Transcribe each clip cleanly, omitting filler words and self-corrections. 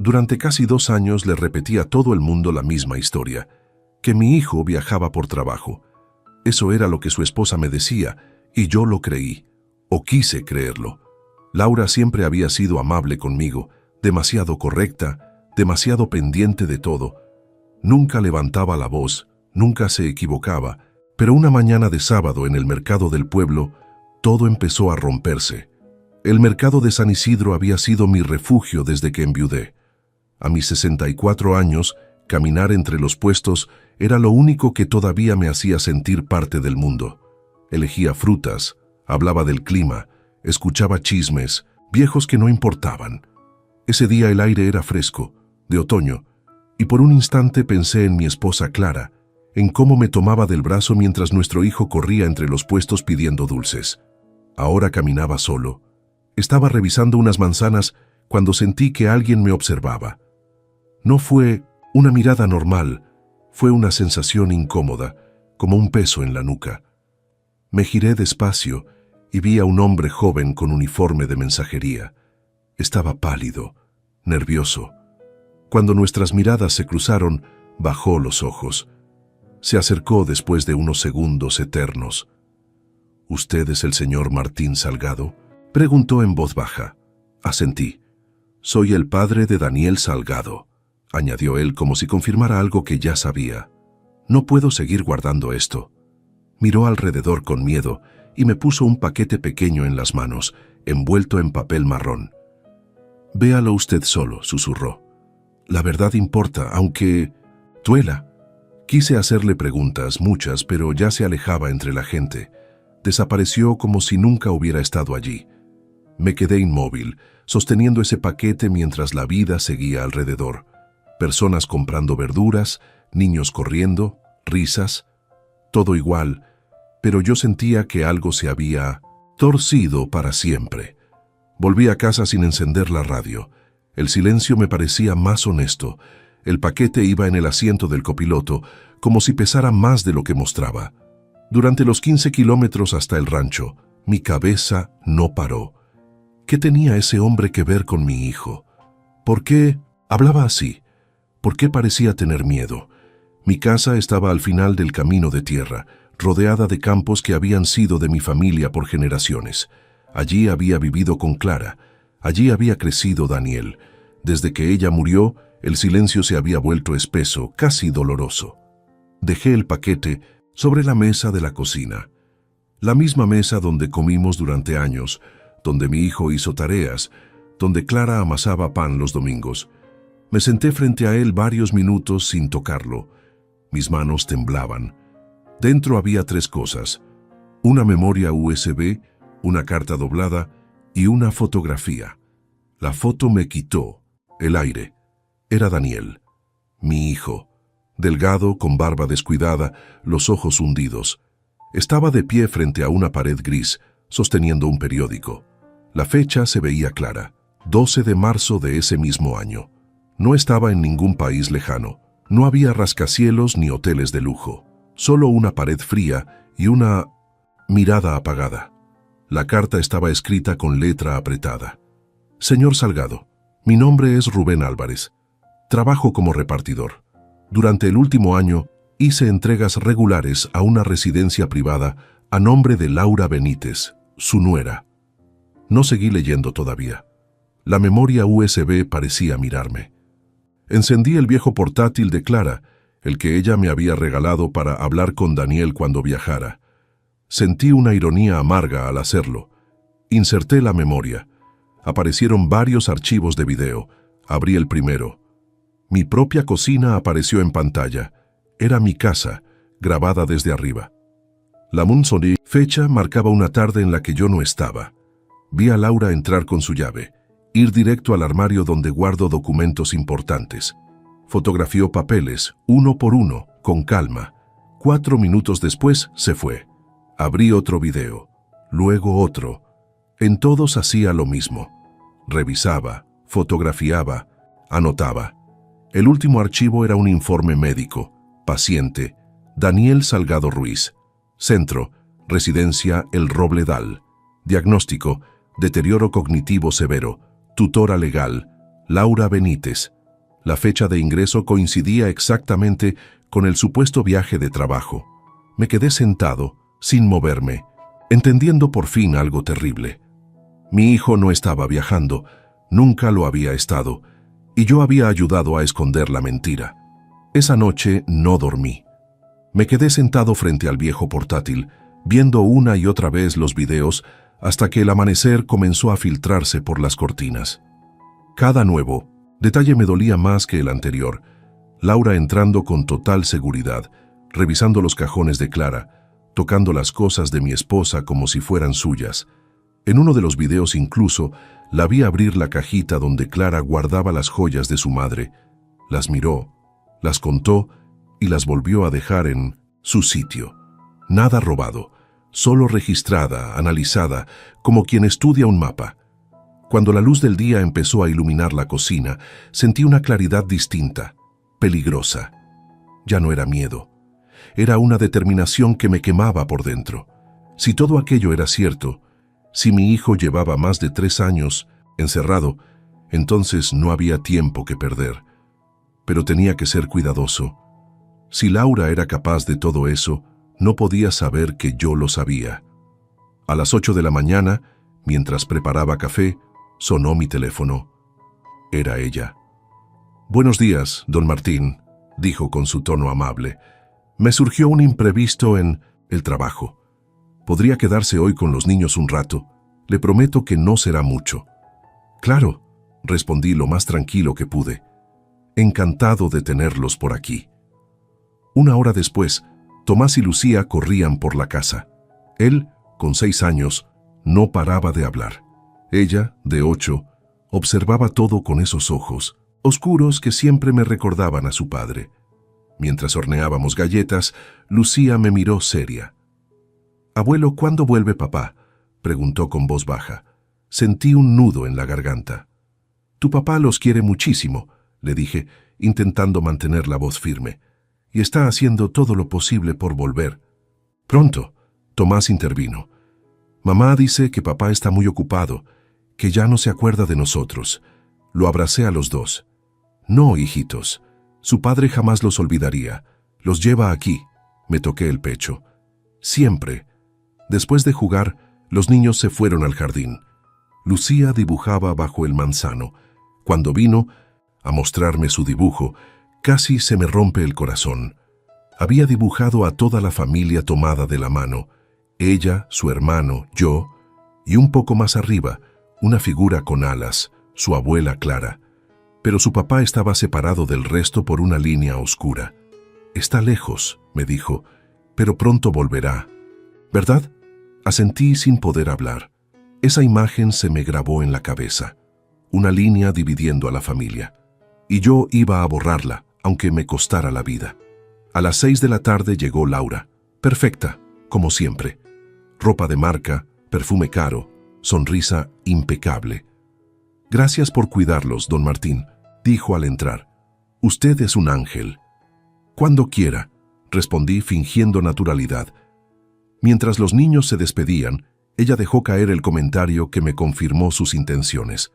Durante casi 2 años le repetí a todo el mundo la misma historia, que mi hijo viajaba por trabajo. Eso era lo que su esposa me decía, y yo lo creí, o quise creerlo. Laura siempre había sido amable conmigo, demasiado correcta, demasiado pendiente de todo. Nunca levantaba la voz, nunca se equivocaba, pero una mañana de sábado en el mercado del pueblo, todo empezó a romperse. El mercado de San Isidro había sido mi refugio desde que enviudé. A mis 64 años, caminar entre los puestos era lo único que todavía me hacía sentir parte del mundo. Elegía frutas, hablaba del clima, escuchaba chismes, viejos que no importaban. Ese día el aire era fresco, de otoño, y por un instante pensé en mi esposa Clara, en cómo me tomaba del brazo mientras nuestro hijo corría entre los puestos pidiendo dulces. Ahora caminaba solo. Estaba revisando unas manzanas cuando sentí que alguien me observaba. No fue una mirada normal, fue una sensación incómoda, como un peso en la nuca. Me giré despacio y vi a un hombre joven con uniforme de mensajería. Estaba pálido, nervioso. Cuando nuestras miradas se cruzaron, bajó los ojos. Se acercó después de unos segundos eternos. «¿Usted es el señor Martín Salgado?», preguntó en voz baja. Asentí. «Soy el padre de Daniel Salgado», añadió él como si confirmara algo que ya sabía. «No puedo seguir guardando esto». Miró alrededor con miedo y me puso un paquete pequeño en las manos, envuelto en papel marrón. «Véalo usted solo», susurró. «La verdad importa, aunque duela». Quise hacerle preguntas, muchas, pero ya se alejaba entre la gente. Desapareció como si nunca hubiera estado allí. Me quedé inmóvil, sosteniendo ese paquete mientras la vida seguía alrededor. Personas comprando verduras, niños corriendo, risas, todo igual, pero yo sentía que algo se había torcido para siempre. Volví a casa sin encender la radio. El silencio me parecía más honesto. El paquete iba en el asiento del copiloto, como si pesara más de lo que mostraba. Durante los 15 kilómetros hasta el rancho, mi cabeza no paró. ¿Qué tenía ese hombre que ver con mi hijo? ¿Por qué hablaba así? ¿Por qué parecía tener miedo? Mi casa estaba al final del camino de tierra, rodeada de campos que habían sido de mi familia por generaciones. Allí había vivido con Clara. Allí había crecido Daniel. Desde que ella murió, el silencio se había vuelto espeso, casi doloroso. Dejé el paquete sobre la mesa de la cocina. La misma mesa donde comimos durante años, donde mi hijo hizo tareas, donde Clara amasaba pan los domingos. Me senté frente a él varios minutos sin tocarlo. Mis manos temblaban. Dentro había 3 cosas: una memoria USB, una carta doblada y una fotografía. La foto me quitó el aire. Era Daniel, mi hijo, delgado, con barba descuidada, los ojos hundidos. Estaba de pie frente a una pared gris, sosteniendo un periódico. La fecha se veía clara, 12 de marzo de ese mismo año. No estaba en ningún país lejano. No había rascacielos ni hoteles de lujo. Solo una pared fría y una mirada apagada. La carta estaba escrita con letra apretada. «Señor Salgado, mi nombre es Rubén Álvarez. Trabajo como repartidor. Durante el último año hice entregas regulares a una residencia privada a nombre de Laura Benítez, su nuera». No seguí leyendo todavía. La memoria USB parecía mirarme. Encendí el viejo portátil de Clara, el que ella me había regalado para hablar con Daniel cuando viajara. Sentí una ironía amarga al hacerlo. Inserté la memoria. Aparecieron varios archivos de video. Abrí el primero. Mi propia cocina apareció en pantalla. Era mi casa, grabada desde arriba. La Montsony fecha marcaba una tarde en la que yo no estaba. Vi a Laura entrar con su llave, ir directo al armario donde guardo documentos importantes. Fotografió papeles, uno por uno, con calma. 4 minutos después se fue. Abrí otro video, luego otro. En todos hacía lo mismo. Revisaba, fotografiaba, anotaba. El último archivo era un informe médico. Paciente, Daniel Salgado Ruiz. Centro, residencia El Robledal. Diagnóstico, deterioro cognitivo severo. Tutora legal, Laura Benítez. La fecha de ingreso coincidía exactamente con el supuesto viaje de trabajo. Me quedé sentado, sin moverme, entendiendo por fin algo terrible. Mi hijo no estaba viajando, nunca lo había estado, y yo había ayudado a esconder la mentira. Esa noche no dormí. Me quedé sentado frente al viejo portátil, viendo una y otra vez los videos hasta que el amanecer comenzó a filtrarse por las cortinas. Cada nuevo detalle me dolía más que el anterior. Laura entrando con total seguridad, revisando los cajones de Clara, tocando las cosas de mi esposa como si fueran suyas. En uno de los videos incluso la vi abrir la cajita donde Clara guardaba las joyas de su madre. Las miró, las contó y las volvió a dejar en su sitio. Nada robado, solo registrada, analizada, como quien estudia un mapa. Cuando la luz del día empezó a iluminar la cocina, sentí una claridad distinta, peligrosa. Ya no era miedo. Era una determinación que me quemaba por dentro. Si todo aquello era cierto, si mi hijo llevaba más de 3 años encerrado, entonces no había tiempo que perder. Pero tenía que ser cuidadoso. Si Laura era capaz de todo eso, no podía saber que yo lo sabía. A las 8 de la mañana, mientras preparaba café, sonó mi teléfono. Era ella. «Buenos días, don Martín», dijo con su tono amable. «Me surgió un imprevisto en el trabajo. ¿Podría quedarse hoy con los niños un rato? Le prometo que no será mucho». «Claro», respondí lo más tranquilo que pude. «Encantado de tenerlos por aquí». Una hora después, Tomás y Lucía corrían por la casa. Él, con 6 años, no paraba de hablar. Ella, de 8, observaba todo con esos ojos, oscuros que siempre me recordaban a su padre. Mientras horneábamos galletas, Lucía me miró seria. «Abuelo, ¿cuándo vuelve papá?», preguntó con voz baja. Sentí un nudo en la garganta. «Tu papá los quiere muchísimo», le dije, intentando mantener la voz firme, «y está haciendo todo lo posible por volver». «Pronto», Tomás intervino. «Mamá dice que papá está muy ocupado, que ya no se acuerda de nosotros». Lo abracé a los dos. «No, hijitos, su padre jamás los olvidaría. Los lleva aquí», me toqué el pecho. «Siempre». Después de jugar, los niños se fueron al jardín. Lucía dibujaba bajo el manzano. Cuando vino a mostrarme su dibujo, casi se me rompe el corazón. Había dibujado a toda la familia tomada de la mano. Ella, su hermano, yo, y un poco más arriba, una figura con alas, su abuela Clara. Pero su papá estaba separado del resto por una línea oscura. «Está lejos», me dijo, «pero pronto volverá». «¿Verdad?», asentí sin poder hablar. Esa imagen se me grabó en la cabeza. Una línea dividiendo a la familia. Y yo iba a borrarla, aunque me costara la vida. A las 6 de la tarde llegó Laura. Perfecta, como siempre. Ropa de marca, perfume caro, sonrisa impecable. «Gracias por cuidarlos, don Martín», dijo al entrar. «Usted es un ángel». «Cuando quiera», respondí fingiendo naturalidad. Mientras los niños se despedían, ella dejó caer el comentario que me confirmó sus intenciones.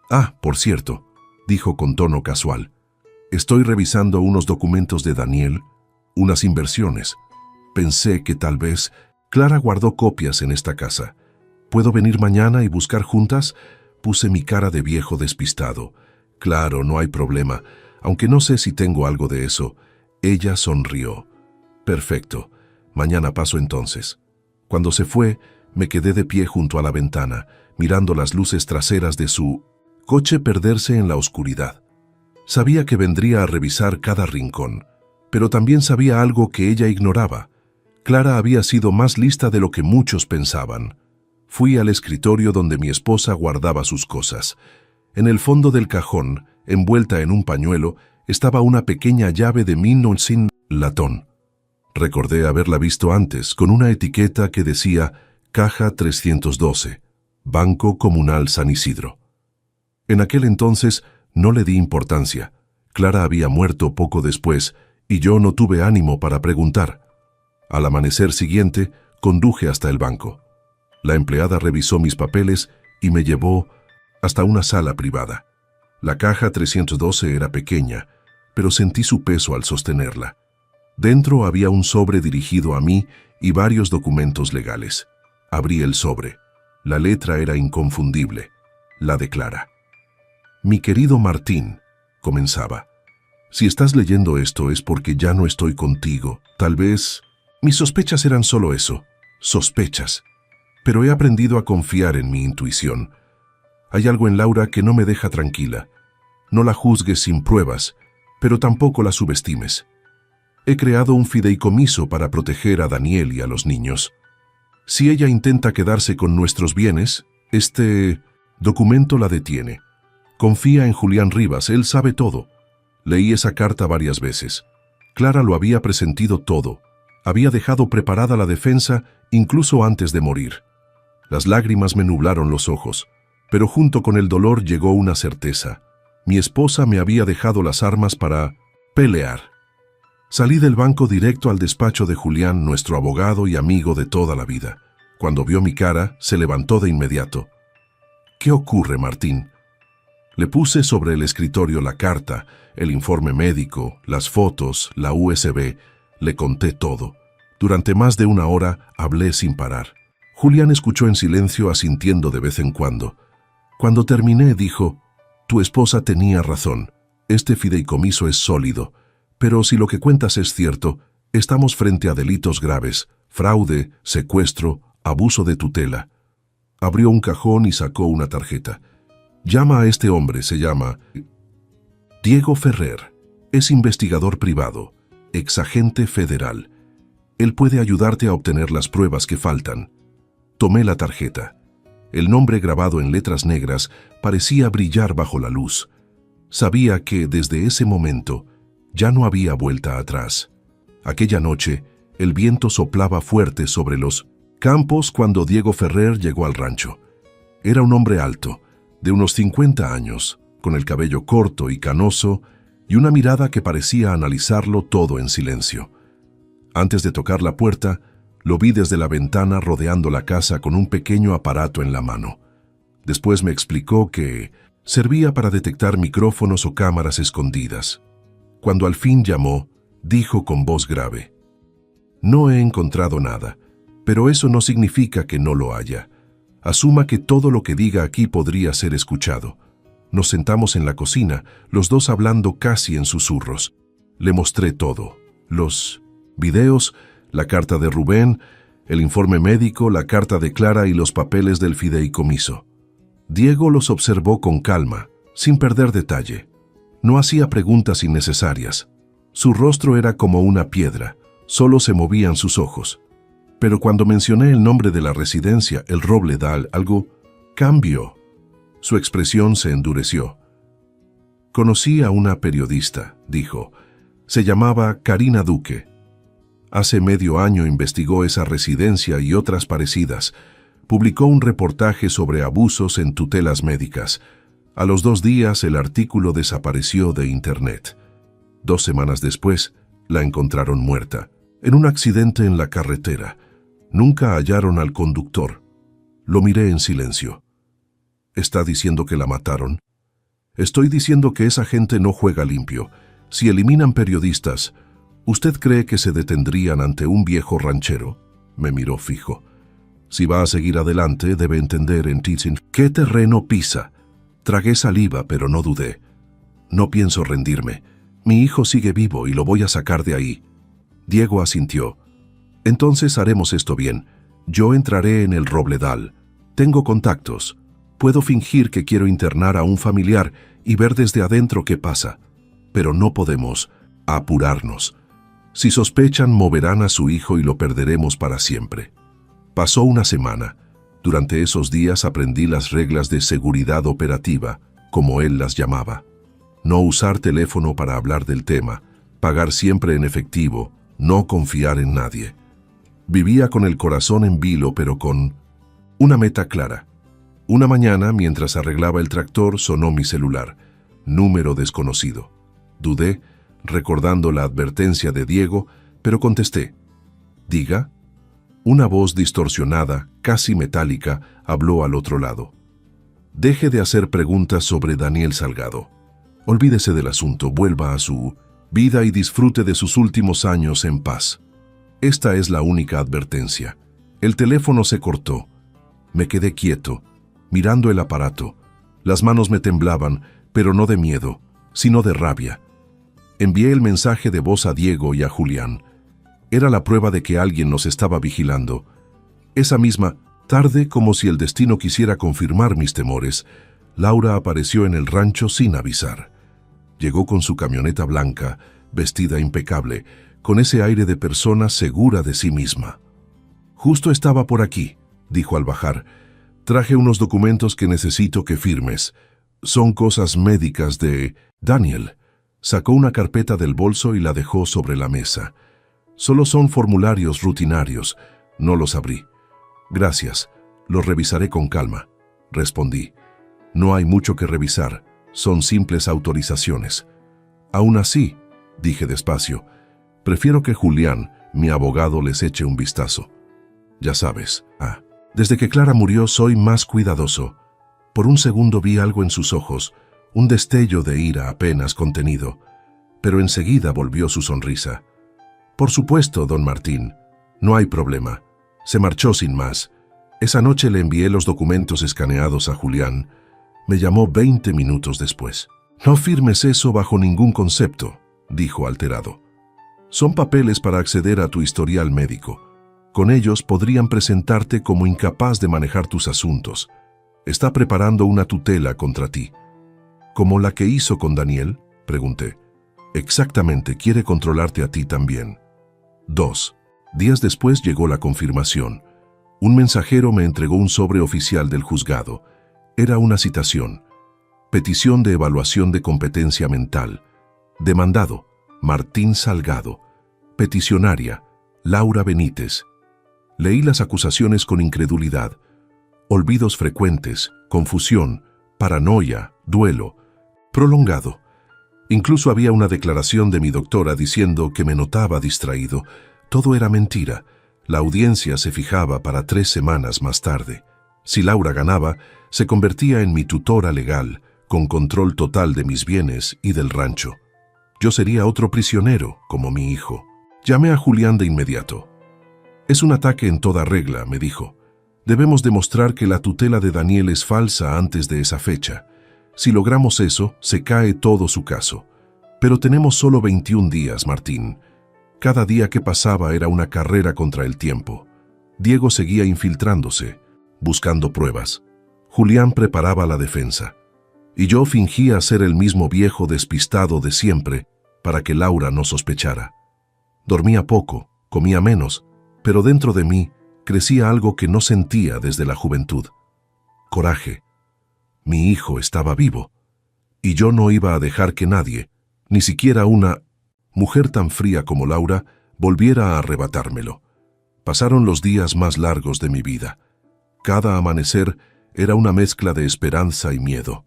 «Ah, por cierto», dijo con tono casual, «estoy revisando unos documentos de Daniel, unas inversiones. Pensé que tal vez Clara guardó copias en esta casa. ¿Puedo venir mañana y buscar juntas?». Puse mi cara de viejo despistado. «Claro, no hay problema, aunque no sé si tengo algo de eso». Ella sonrió. «Perfecto, mañana paso entonces». Cuando se fue, me quedé de pie junto a la ventana, mirando las luces traseras de su coche perderse en la oscuridad. Sabía que vendría a revisar cada rincón, pero también sabía algo que ella ignoraba. Clara había sido más lista de lo que muchos pensaban. Fui al escritorio donde mi esposa guardaba sus cosas. En el fondo del cajón, envuelta en un pañuelo, estaba una pequeña llave de 1900 latón. Recordé haberla visto antes, con una etiqueta que decía Caja 312, Banco Comunal San Isidro. En aquel entonces no le di importancia. Clara había muerto poco después y yo no tuve ánimo para preguntar. Al amanecer siguiente, conduje hasta el banco. La empleada revisó mis papeles y me llevó hasta una sala privada. La caja 312 era pequeña, pero sentí su peso al sostenerla. Dentro había un sobre dirigido a mí y varios documentos legales. Abrí el sobre. La letra era inconfundible, la de Clara. Mi querido Martín, comenzaba. Si estás leyendo esto es porque ya no estoy contigo. Tal vez... Mis sospechas eran solo eso, sospechas. Pero he aprendido a confiar en mi intuición. Hay algo en Laura que no me deja tranquila. No la juzgues sin pruebas, pero tampoco la subestimes. He creado un fideicomiso para proteger a Daniel y a los niños. Si ella intenta quedarse con nuestros bienes, este documento la detiene. Confía en Julián Rivas, él sabe todo. Leí esa carta varias veces. Clara lo había presentido todo. Había dejado preparada la defensa incluso antes de morir. Las lágrimas me nublaron los ojos, pero junto con el dolor llegó una certeza. Mi esposa me había dejado las armas para pelear. Salí del banco directo al despacho de Julián, nuestro abogado y amigo de toda la vida. Cuando vio mi cara, se levantó de inmediato. ¿Qué ocurre, Martín? Le puse sobre el escritorio la carta, el informe médico, las fotos, la USB. Le conté todo. Durante más de una hora hablé sin parar. Julián escuchó en silencio, asintiendo de vez en cuando. Cuando terminé, dijo: «Tu esposa tenía razón. Este fideicomiso es sólido. Pero si lo que cuentas es cierto, estamos frente a delitos graves: fraude, secuestro, abuso de tutela». Abrió un cajón y sacó una tarjeta. «Llama a este hombre, se llama Diego Ferrer. Es investigador privado, exagente federal. Él puede ayudarte a obtener las pruebas que faltan». Tomé la tarjeta. El nombre grabado en letras negras parecía brillar bajo la luz. Sabía que desde ese momento ya no había vuelta atrás. Aquella noche, el viento soplaba fuerte sobre los campos cuando Diego Ferrer llegó al rancho. Era un hombre alto, de unos 50 años, con el cabello corto y canoso y una mirada que parecía analizarlo todo en silencio. Antes de tocar la puerta, lo vi desde la ventana rodeando la casa con un pequeño aparato en la mano. Después me explicó que servía para detectar micrófonos o cámaras escondidas. Cuando al fin llamó, dijo con voz grave: «No he encontrado nada, pero eso no significa que no lo haya. Asuma que todo lo que diga aquí podría ser escuchado». Nos sentamos en la cocina, los dos hablando casi en susurros. Le mostré todo: los videos, la carta de Rubén, el informe médico, la carta de Clara y los papeles del fideicomiso. Diego los observó con calma, sin perder detalle. No hacía preguntas innecesarias. Su rostro era como una piedra, solo se movían sus ojos. Pero cuando mencioné el nombre de la residencia, el Robledal, algo cambió. Su expresión se endureció. «Conocí a una periodista», dijo. «Se llamaba Karina Duque. Hace medio año investigó esa residencia y otras parecidas. Publicó un reportaje sobre abusos en tutelas médicas. A los 2 días el artículo desapareció de Internet. 2 semanas después, la encontraron muerta, en un accidente en la carretera. Nunca hallaron al conductor». Lo miré en silencio. «¿Está diciendo que la mataron?» «Estoy diciendo que esa gente no juega limpio. Si eliminan periodistas, ¿usted cree que se detendrían ante un viejo ranchero?». Me miró fijo. «Si va a seguir adelante, debe entender en teaching qué terreno pisa». Tragué saliva, pero no dudé. «No pienso rendirme. Mi hijo sigue vivo y lo voy a sacar de ahí». Diego asintió. «Entonces haremos esto bien. Yo entraré en el Robledal. Tengo contactos. Puedo fingir que quiero internar a un familiar y ver desde adentro qué pasa. Pero no podemos apurarnos. Si sospechan, moverán a su hijo y lo perderemos para siempre». Pasó una semana. Durante esos días aprendí las reglas de seguridad operativa, como él las llamaba. No usar teléfono para hablar del tema, pagar siempre en efectivo, no confiar en nadie. Vivía con el corazón en vilo, pero con una meta clara. Una mañana, mientras arreglaba el tractor, sonó mi celular. Número desconocido. Dudé, recordando la advertencia de Diego, pero contesté. «Diga». Una voz distorsionada, casi metálica, habló al otro lado. Deje de hacer preguntas sobre Daniel Salgado. Olvídese del asunto, vuelva a su vida y disfrute de sus últimos años en paz. Esta es la única advertencia. El teléfono se cortó. Me quedé quieto, mirando el aparato. Las manos me temblaban, pero no de miedo, sino de rabia. Envié el mensaje de voz a Diego y a Julián. Era la prueba de que alguien nos estaba vigilando. Esa misma tarde, como si el destino quisiera confirmar mis temores, Laura apareció en el rancho sin avisar. Llegó con su camioneta blanca, vestida impecable, con ese aire de persona segura de sí misma. «Justo estaba por aquí», dijo al bajar. «Traje unos documentos que necesito que firmes. Son cosas médicas de Daniel». Sacó una carpeta del bolso y la dejó sobre la mesa. «Solo son formularios rutinarios. No los abrí». «Gracias. Los revisaré con calma», respondí. «No hay mucho que revisar. Son simples autorizaciones». «Aún así», dije despacio, «prefiero que Julián, mi abogado, les eche un vistazo. Ya sabes, desde que Clara murió soy más cuidadoso». Por un segundo vi algo en sus ojos, un destello de ira apenas contenido, pero enseguida volvió su sonrisa. «Por supuesto, don Martín, no hay problema». Se marchó sin más. Esa noche le envié los documentos escaneados a Julián. Me llamó 20 minutos después. «No firmes eso bajo ningún concepto», dijo alterado. «Son papeles para acceder a tu historial médico. Con ellos podrían presentarte como incapaz de manejar tus asuntos. Está preparando una tutela contra ti». «¿Como la que hizo con Daniel?», pregunté. «Exactamente, quiere controlarte a ti también». 2 días después llegó la confirmación. Un mensajero me entregó un sobre oficial del juzgado. Era una citación. Petición de evaluación de competencia mental. Demandado, Martín Salgado. Peticionaria, Laura Benítez. Leí las acusaciones con incredulidad. Olvidos frecuentes, confusión, paranoia, duelo. Prolongado. Incluso había una declaración de mi doctora diciendo que me notaba distraído. Todo era mentira. La audiencia se fijaba para 3 semanas más tarde. Si Laura ganaba, se convertía en mi tutora legal, con control total de mis bienes y del rancho. Yo sería otro prisionero, como mi hijo. Llamé a Julián de inmediato. «Es un ataque en toda regla», me dijo. «Debemos demostrar que la tutela de Daniel es falsa antes de esa fecha. Si logramos eso, se cae todo su caso. Pero tenemos solo 21 días, Martín». Cada día que pasaba era una carrera contra el tiempo. Diego seguía infiltrándose, buscando pruebas. Julián preparaba la defensa. Y yo fingía ser el mismo viejo despistado de siempre para que Laura no sospechara. Dormía poco, comía menos, pero dentro de mí crecía algo que no sentía desde la juventud. Coraje. Mi hijo estaba vivo, y yo no iba a dejar que nadie, ni siquiera una mujer tan fría como Laura, volviera a arrebatármelo. Pasaron los días más largos de mi vida. Cada amanecer era una mezcla de esperanza y miedo.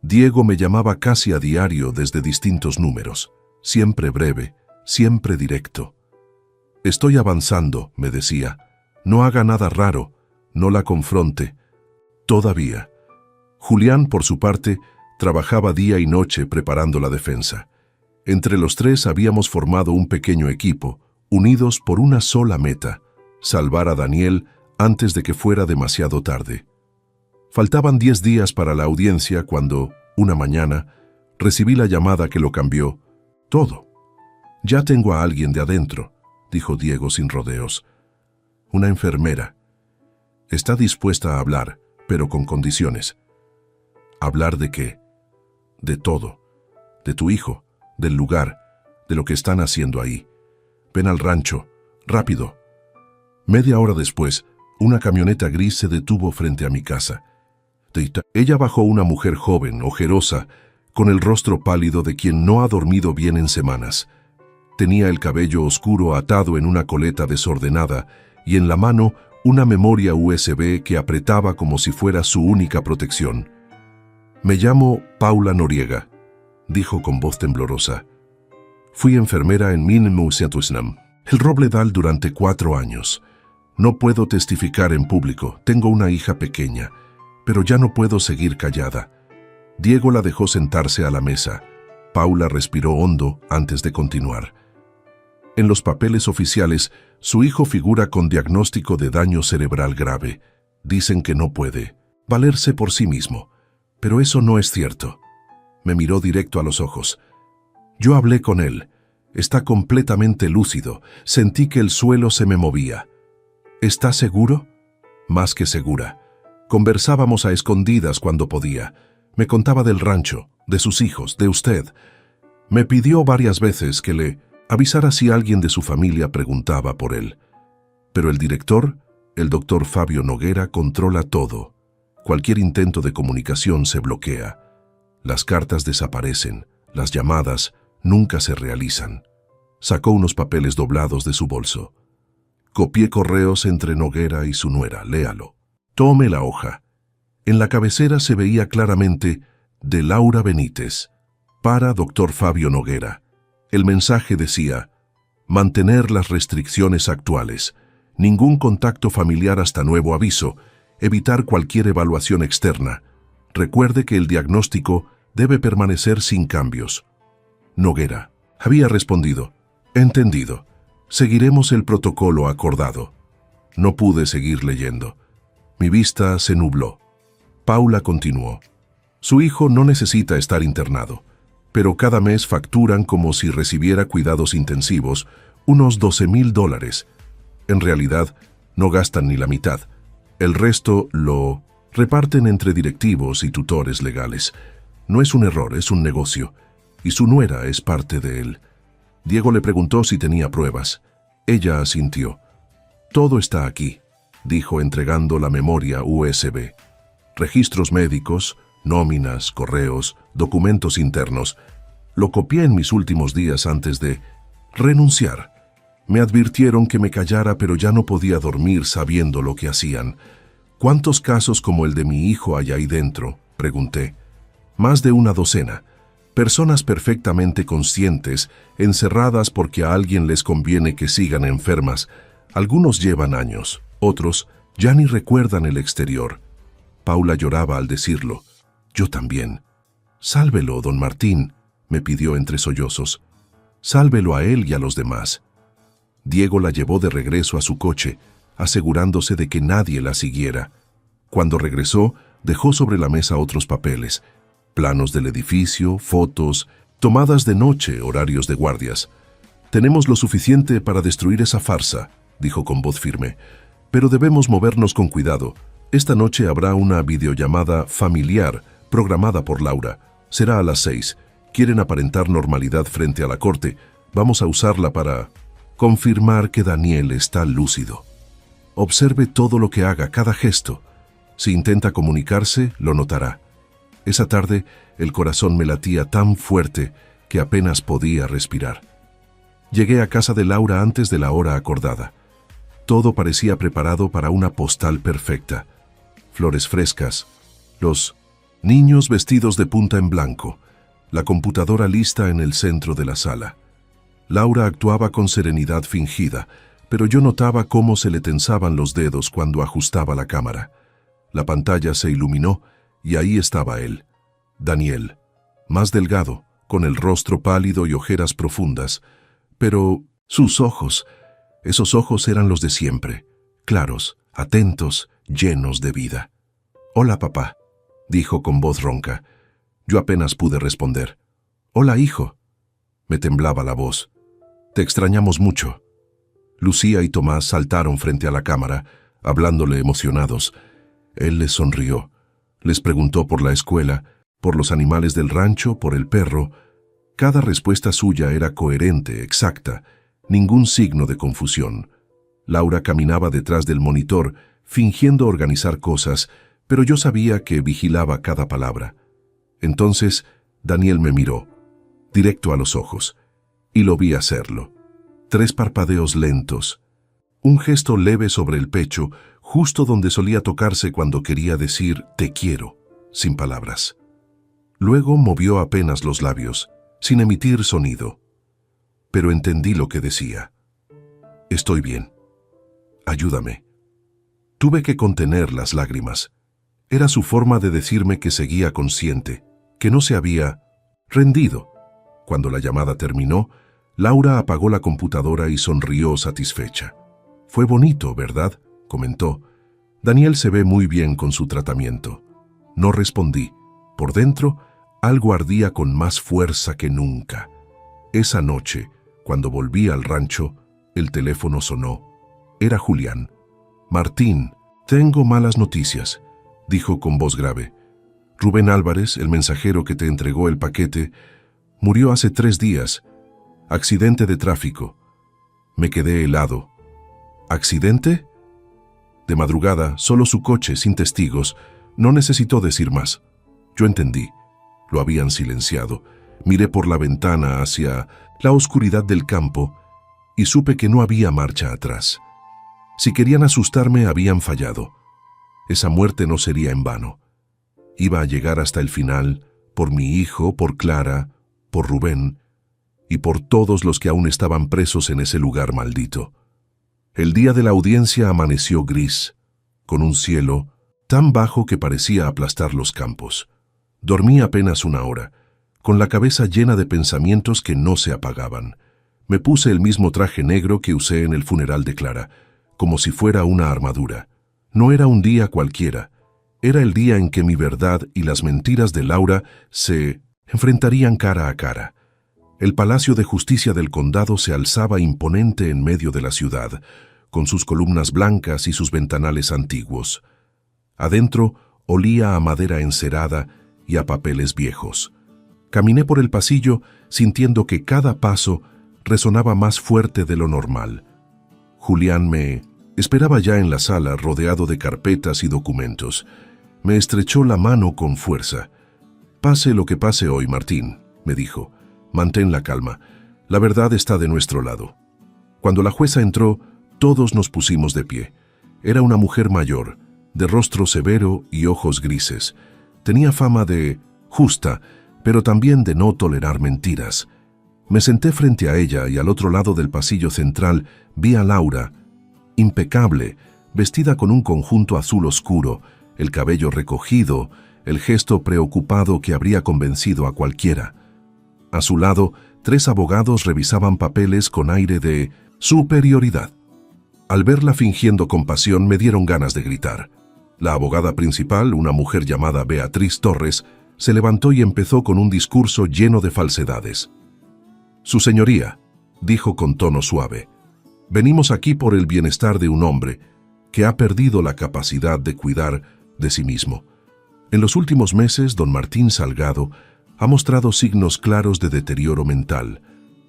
Diego me llamaba casi a diario desde distintos números, siempre breve, siempre directo. «Estoy avanzando», me decía. «No haga nada raro, no la confronte. Todavía». Julián, por su parte, trabajaba día y noche preparando la defensa. Entre los tres habíamos formado un pequeño equipo, unidos por una sola meta: salvar a Daniel antes de que fuera demasiado tarde. Faltaban 10 días para la audiencia cuando, una mañana, recibí la llamada que lo cambió todo. «Ya tengo a alguien de adentro», dijo Diego sin rodeos. «Una enfermera. Está dispuesta a hablar, pero con condiciones». «¿Hablar de qué?» «De todo. De tu hijo, del lugar, de lo que están haciendo ahí. Ven al rancho, rápido». Media hora después, una camioneta gris se detuvo frente a mi casa. Ella bajó una mujer joven, ojerosa, con el rostro pálido de quien no ha dormido bien en semanas. Tenía el cabello oscuro atado en una coleta desordenada y en la mano una memoria USB que apretaba como si fuera su única protección. «Me llamo Paula Noriega», dijo con voz temblorosa. «Fui enfermera en 1900, el Robledal, durante 4 años. No puedo testificar en público, tengo una hija pequeña, pero ya no puedo seguir callada. Diego la dejó sentarse a la mesa. Paula respiró hondo antes de continuar. En los papeles oficiales, su hijo figura con diagnóstico de daño cerebral grave. Dicen que no puede valerse por sí mismo, pero eso no es cierto. Me miró directo a los ojos. Yo hablé con él. Está completamente lúcido. Sentí que el suelo se me movía. ¿Está seguro? Más que segura. Conversábamos a escondidas cuando podía. Me contaba del rancho, de sus hijos, de usted. Me pidió varias veces que le avisara si alguien de su familia preguntaba por él. Pero el director, el doctor Fabio Noguera, controla todo. Cualquier intento de comunicación se bloquea. Las cartas desaparecen, las llamadas nunca se realizan. Sacó unos papeles doblados de su bolso. Copié correos entre Noguera y su nuera, léalo. Tome la hoja. En la cabecera se veía claramente de Laura Benítez, para doctor Fabio Noguera. El mensaje decía: mantener las restricciones actuales, ningún contacto familiar hasta nuevo aviso, evitar cualquier evaluación externa. Recuerde que el diagnóstico debe permanecer sin cambios. Noguera había respondido: entendido. Seguiremos el protocolo acordado. No pude seguir leyendo. Mi vista se nubló. Paula continuó: su hijo no necesita estar internado, pero cada mes facturan como si recibiera cuidados intensivos unos $12,000. En realidad, no gastan ni la mitad. El resto lo reparten entre directivos y tutores legales. No es un error, es un negocio. Y su nuera es parte de él. Diego le preguntó si tenía pruebas. Ella asintió. Todo está aquí, dijo entregando la memoria USB. Registros médicos, nóminas, correos, documentos internos. Lo copié en mis últimos días antes de renunciar. Me advirtieron que me callara, pero ya no podía dormir sabiendo lo que hacían. ¿Cuántos casos como el de mi hijo hay ahí dentro?, pregunté. Más de una docena. Personas perfectamente conscientes, encerradas porque a alguien les conviene que sigan enfermas. Algunos llevan años, otros ya ni recuerdan el exterior. Paula lloraba al decirlo. Yo también. Sálvelo, don Martín, me pidió entre sollozos. Sálvelo a él y a los demás. Diego la llevó de regreso a su coche, asegurándose de que nadie la siguiera. Cuando regresó, dejó sobre la mesa otros papeles, planos del edificio, fotos, tomadas de noche, horarios de guardias. Tenemos lo suficiente para destruir esa farsa, dijo con voz firme, pero debemos movernos con cuidado. Esta noche habrá una videollamada familiar programada por Laura. Será a las 6. Quieren aparentar normalidad frente a la corte. Vamos a usarla para confirmar que Daniel está lúcido. Observe todo lo que haga, cada gesto. Si intenta comunicarse, lo notará. Esa tarde, el corazón me latía tan fuerte que apenas podía respirar. Llegué a casa de Laura antes de la hora acordada. Todo parecía preparado para una postal perfecta. Flores frescas, los niños vestidos de punta en blanco, la computadora lista en el centro de la sala. Laura actuaba con serenidad fingida, pero yo notaba cómo se le tensaban los dedos cuando ajustaba la cámara. La pantalla se iluminó y ahí estaba él, Daniel, más delgado, con el rostro pálido y ojeras profundas, pero sus ojos, esos ojos eran los de siempre, claros, atentos, llenos de vida. «Hola, papá», dijo con voz ronca. Yo apenas pude responder. «Hola, hijo». Me temblaba la voz. «Te extrañamos mucho». Lucía y Tomás saltaron frente a la cámara, hablándole emocionados. Él les sonrió. Les preguntó por la escuela, por los animales del rancho, por el perro. Cada respuesta suya era coherente, exacta, ningún signo de confusión. Laura caminaba detrás del monitor, fingiendo organizar cosas, pero yo sabía que vigilaba cada palabra. Entonces, Daniel me miró, directo a los ojos, y lo vi hacerlo. 3 parpadeos lentos, un gesto leve sobre el pecho, justo donde solía tocarse cuando quería decir «te quiero», sin palabras. Luego movió apenas los labios, sin emitir sonido. Pero entendí lo que decía. «Estoy bien. Ayúdame». Tuve que contener las lágrimas. Era su forma de decirme que seguía consciente, que no se había rendido. Cuando la llamada terminó, Laura apagó la computadora y sonrió satisfecha. «Fue bonito, ¿verdad?», comentó. «Daniel se ve muy bien con su tratamiento». No respondí. Por dentro, algo ardía con más fuerza que nunca. Esa noche, cuando volví al rancho, el teléfono sonó. Era Julián. «Martín, tengo malas noticias», dijo con voz grave. «Rubén Álvarez, el mensajero que te entregó el paquete, murió hace 3 días. Accidente de tráfico». Me quedé helado. «¿Accidente?». De madrugada, solo su coche, sin testigos, no necesitó decir más. Yo entendí. Lo habían silenciado. Miré por la ventana hacia la oscuridad del campo y supe que no había marcha atrás. Si querían asustarme, habían fallado. Esa muerte no sería en vano. Iba a llegar hasta el final, por mi hijo, por Clara, por Rubén y por todos los que aún estaban presos en ese lugar maldito. El día de la audiencia amaneció gris, con un cielo tan bajo que parecía aplastar los campos. Dormí apenas 1 hora, con la cabeza llena de pensamientos que no se apagaban. Me puse el mismo traje negro que usé en el funeral de Clara, como si fuera una armadura. No era un día cualquiera. Era el día en que mi verdad y las mentiras de Laura se enfrentarían cara a cara. El Palacio de Justicia del Condado se alzaba imponente en medio de la ciudad, con sus columnas blancas y sus ventanales antiguos. Adentro olía a madera encerada y a papeles viejos. Caminé por el pasillo sintiendo que cada paso resonaba más fuerte de lo normal. Julián me esperaba ya en la sala, rodeado de carpetas y documentos. Me estrechó la mano con fuerza. «Pase lo que pase hoy, Martín», me dijo, «mantén la calma. La verdad está de nuestro lado». Cuando la jueza entró, todos nos pusimos de pie. Era una mujer mayor, de rostro severo y ojos grises. Tenía fama de justa, pero también de no tolerar mentiras. Me senté frente a ella y al otro lado del pasillo central vi a Laura, impecable, vestida con un conjunto azul oscuro, el cabello recogido, el gesto preocupado que habría convencido a cualquiera. A su lado, 3 abogados revisaban papeles con aire de superioridad. Al verla fingiendo compasión, me dieron ganas de gritar. La abogada principal, una mujer llamada Beatriz Torres, se levantó y empezó con un discurso lleno de falsedades. «Su señoría», dijo con tono suave, «venimos aquí por el bienestar de un hombre que ha perdido la capacidad de cuidar de sí mismo. En los últimos meses, don Martín Salgado ha mostrado signos claros de deterioro mental,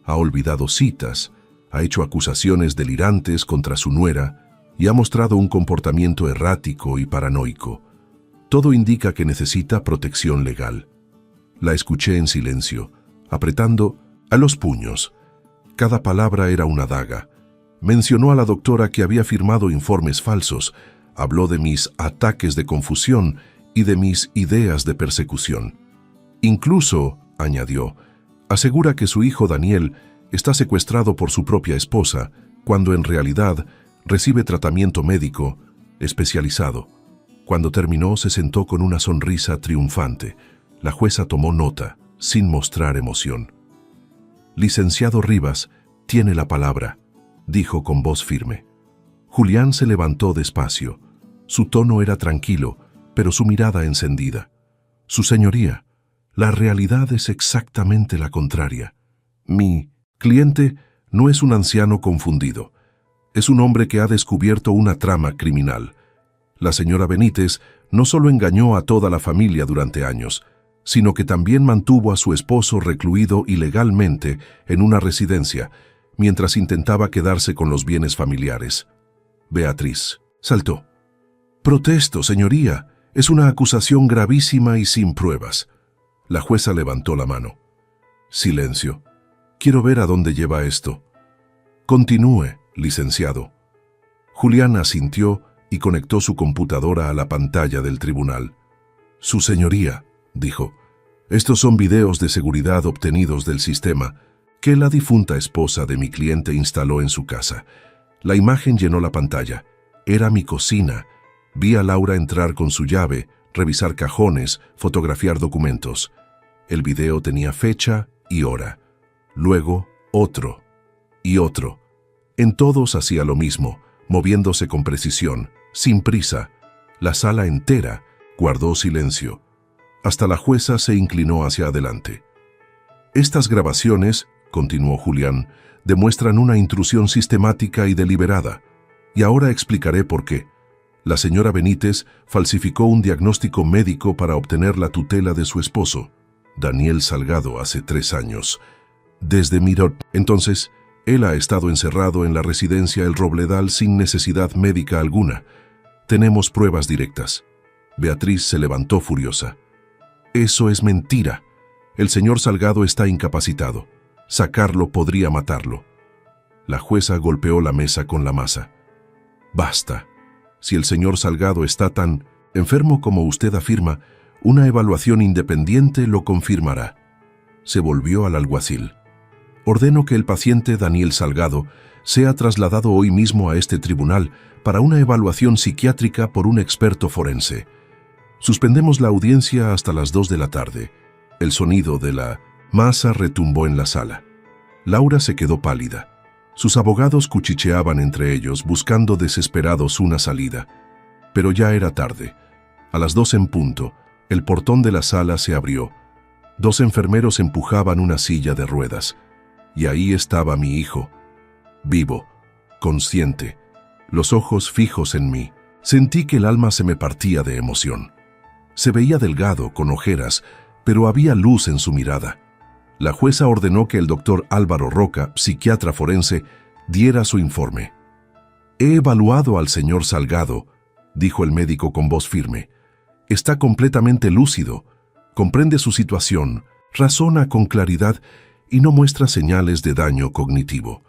ha olvidado citas, ha hecho acusaciones delirantes contra su nuera y ha mostrado un comportamiento errático y paranoico. Todo indica que necesita protección legal». La escuché en silencio, apretando a los puños. Cada palabra era una daga. Mencionó a la doctora que había firmado informes falsos, habló de mis ataques de confusión y de mis ideas de persecución. Incluso, añadió, asegura que su hijo Daniel está secuestrado por su propia esposa, cuando en realidad recibe tratamiento médico especializado. Cuando terminó, se sentó con una sonrisa triunfante. La jueza tomó nota, sin mostrar emoción. «Licenciado Rivas tiene la palabra», dijo con voz firme. Julián se levantó despacio. Su tono era tranquilo, pero su mirada encendida. «Su señoría, la realidad es exactamente la contraria. Mi cliente no es un anciano confundido. Es un hombre que ha descubierto una trama criminal. La señora Benítez no solo engañó a toda la familia durante años, sino que también mantuvo a su esposo recluido ilegalmente en una residencia, mientras intentaba quedarse con los bienes familiares». Beatriz saltó. «Protesto, señoría. Es una acusación gravísima y sin pruebas». La jueza levantó la mano. «Silencio. Quiero ver a dónde lleva esto». «Continúe, licenciado». Julián asintió y conectó su computadora a la pantalla del tribunal. «Su señoría», dijo, «estos son videos de seguridad obtenidos del sistema que la difunta esposa de mi cliente instaló en su casa. La imagen llenó la pantalla. Era mi cocina. Vi a Laura entrar con su llave, revisar cajones, fotografiar documentos. El video tenía fecha y hora. Luego, otro y otro. En todos hacía lo mismo, moviéndose con precisión, sin prisa. La sala entera guardó silencio. Hasta la jueza se inclinó hacia adelante. Estas grabaciones, continuó Julián, demuestran una intrusión sistemática y deliberada. Y ahora explicaré por qué. La señora Benítez falsificó un diagnóstico médico para obtener la tutela de su esposo, Daniel Salgado, hace 3 años. Desde Miró. Entonces, él ha estado encerrado en la residencia El Robledal sin necesidad médica alguna. Tenemos pruebas directas. Beatriz se levantó furiosa. Eso es mentira. El señor Salgado está incapacitado. Sacarlo podría matarlo. La jueza golpeó la mesa con la masa. Basta. Si el señor Salgado está tan enfermo como usted afirma, una evaluación independiente lo confirmará. Se volvió al alguacil. Ordeno que el paciente Daniel Salgado sea trasladado hoy mismo a este tribunal para una evaluación psiquiátrica por un experto forense. Suspendemos la audiencia hasta las 2 de la tarde. El sonido de la masa retumbó en la sala. Laura se quedó pálida. Sus abogados cuchicheaban entre ellos, buscando desesperados una salida. Pero ya era tarde. A las 2 en punto, el portón de la sala se abrió. 2 enfermeros empujaban una silla de ruedas. Y ahí estaba mi hijo, vivo, consciente, los ojos fijos en mí. Sentí que el alma se me partía de emoción. Se veía delgado, con ojeras, pero había luz en su mirada. La jueza ordenó que el doctor Álvaro Roca, psiquiatra forense, diera su informe. He evaluado al señor Salgado, dijo el médico con voz firme. Está completamente lúcido, comprende su situación, razona con claridad y no muestra señales de daño cognitivo.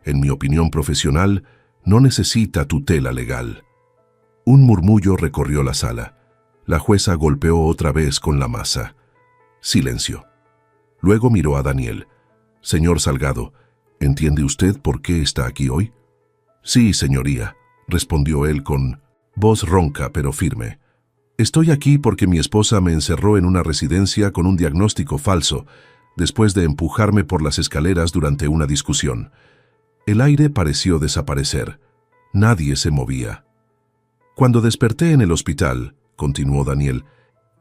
En mi opinión profesional, no necesita tutela legal. Un murmullo recorrió la sala. La jueza golpeó otra vez con la masa. Silencio. Luego miró a Daniel. Señor Salgado, ¿entiende usted por qué está aquí hoy? Sí, señoría, respondió él con voz ronca pero firme. Estoy aquí porque mi esposa me encerró en una residencia con un diagnóstico falso, después de empujarme por las escaleras durante una discusión. El aire pareció desaparecer. Nadie se movía. Cuando desperté en el hospital, continuó Daniel,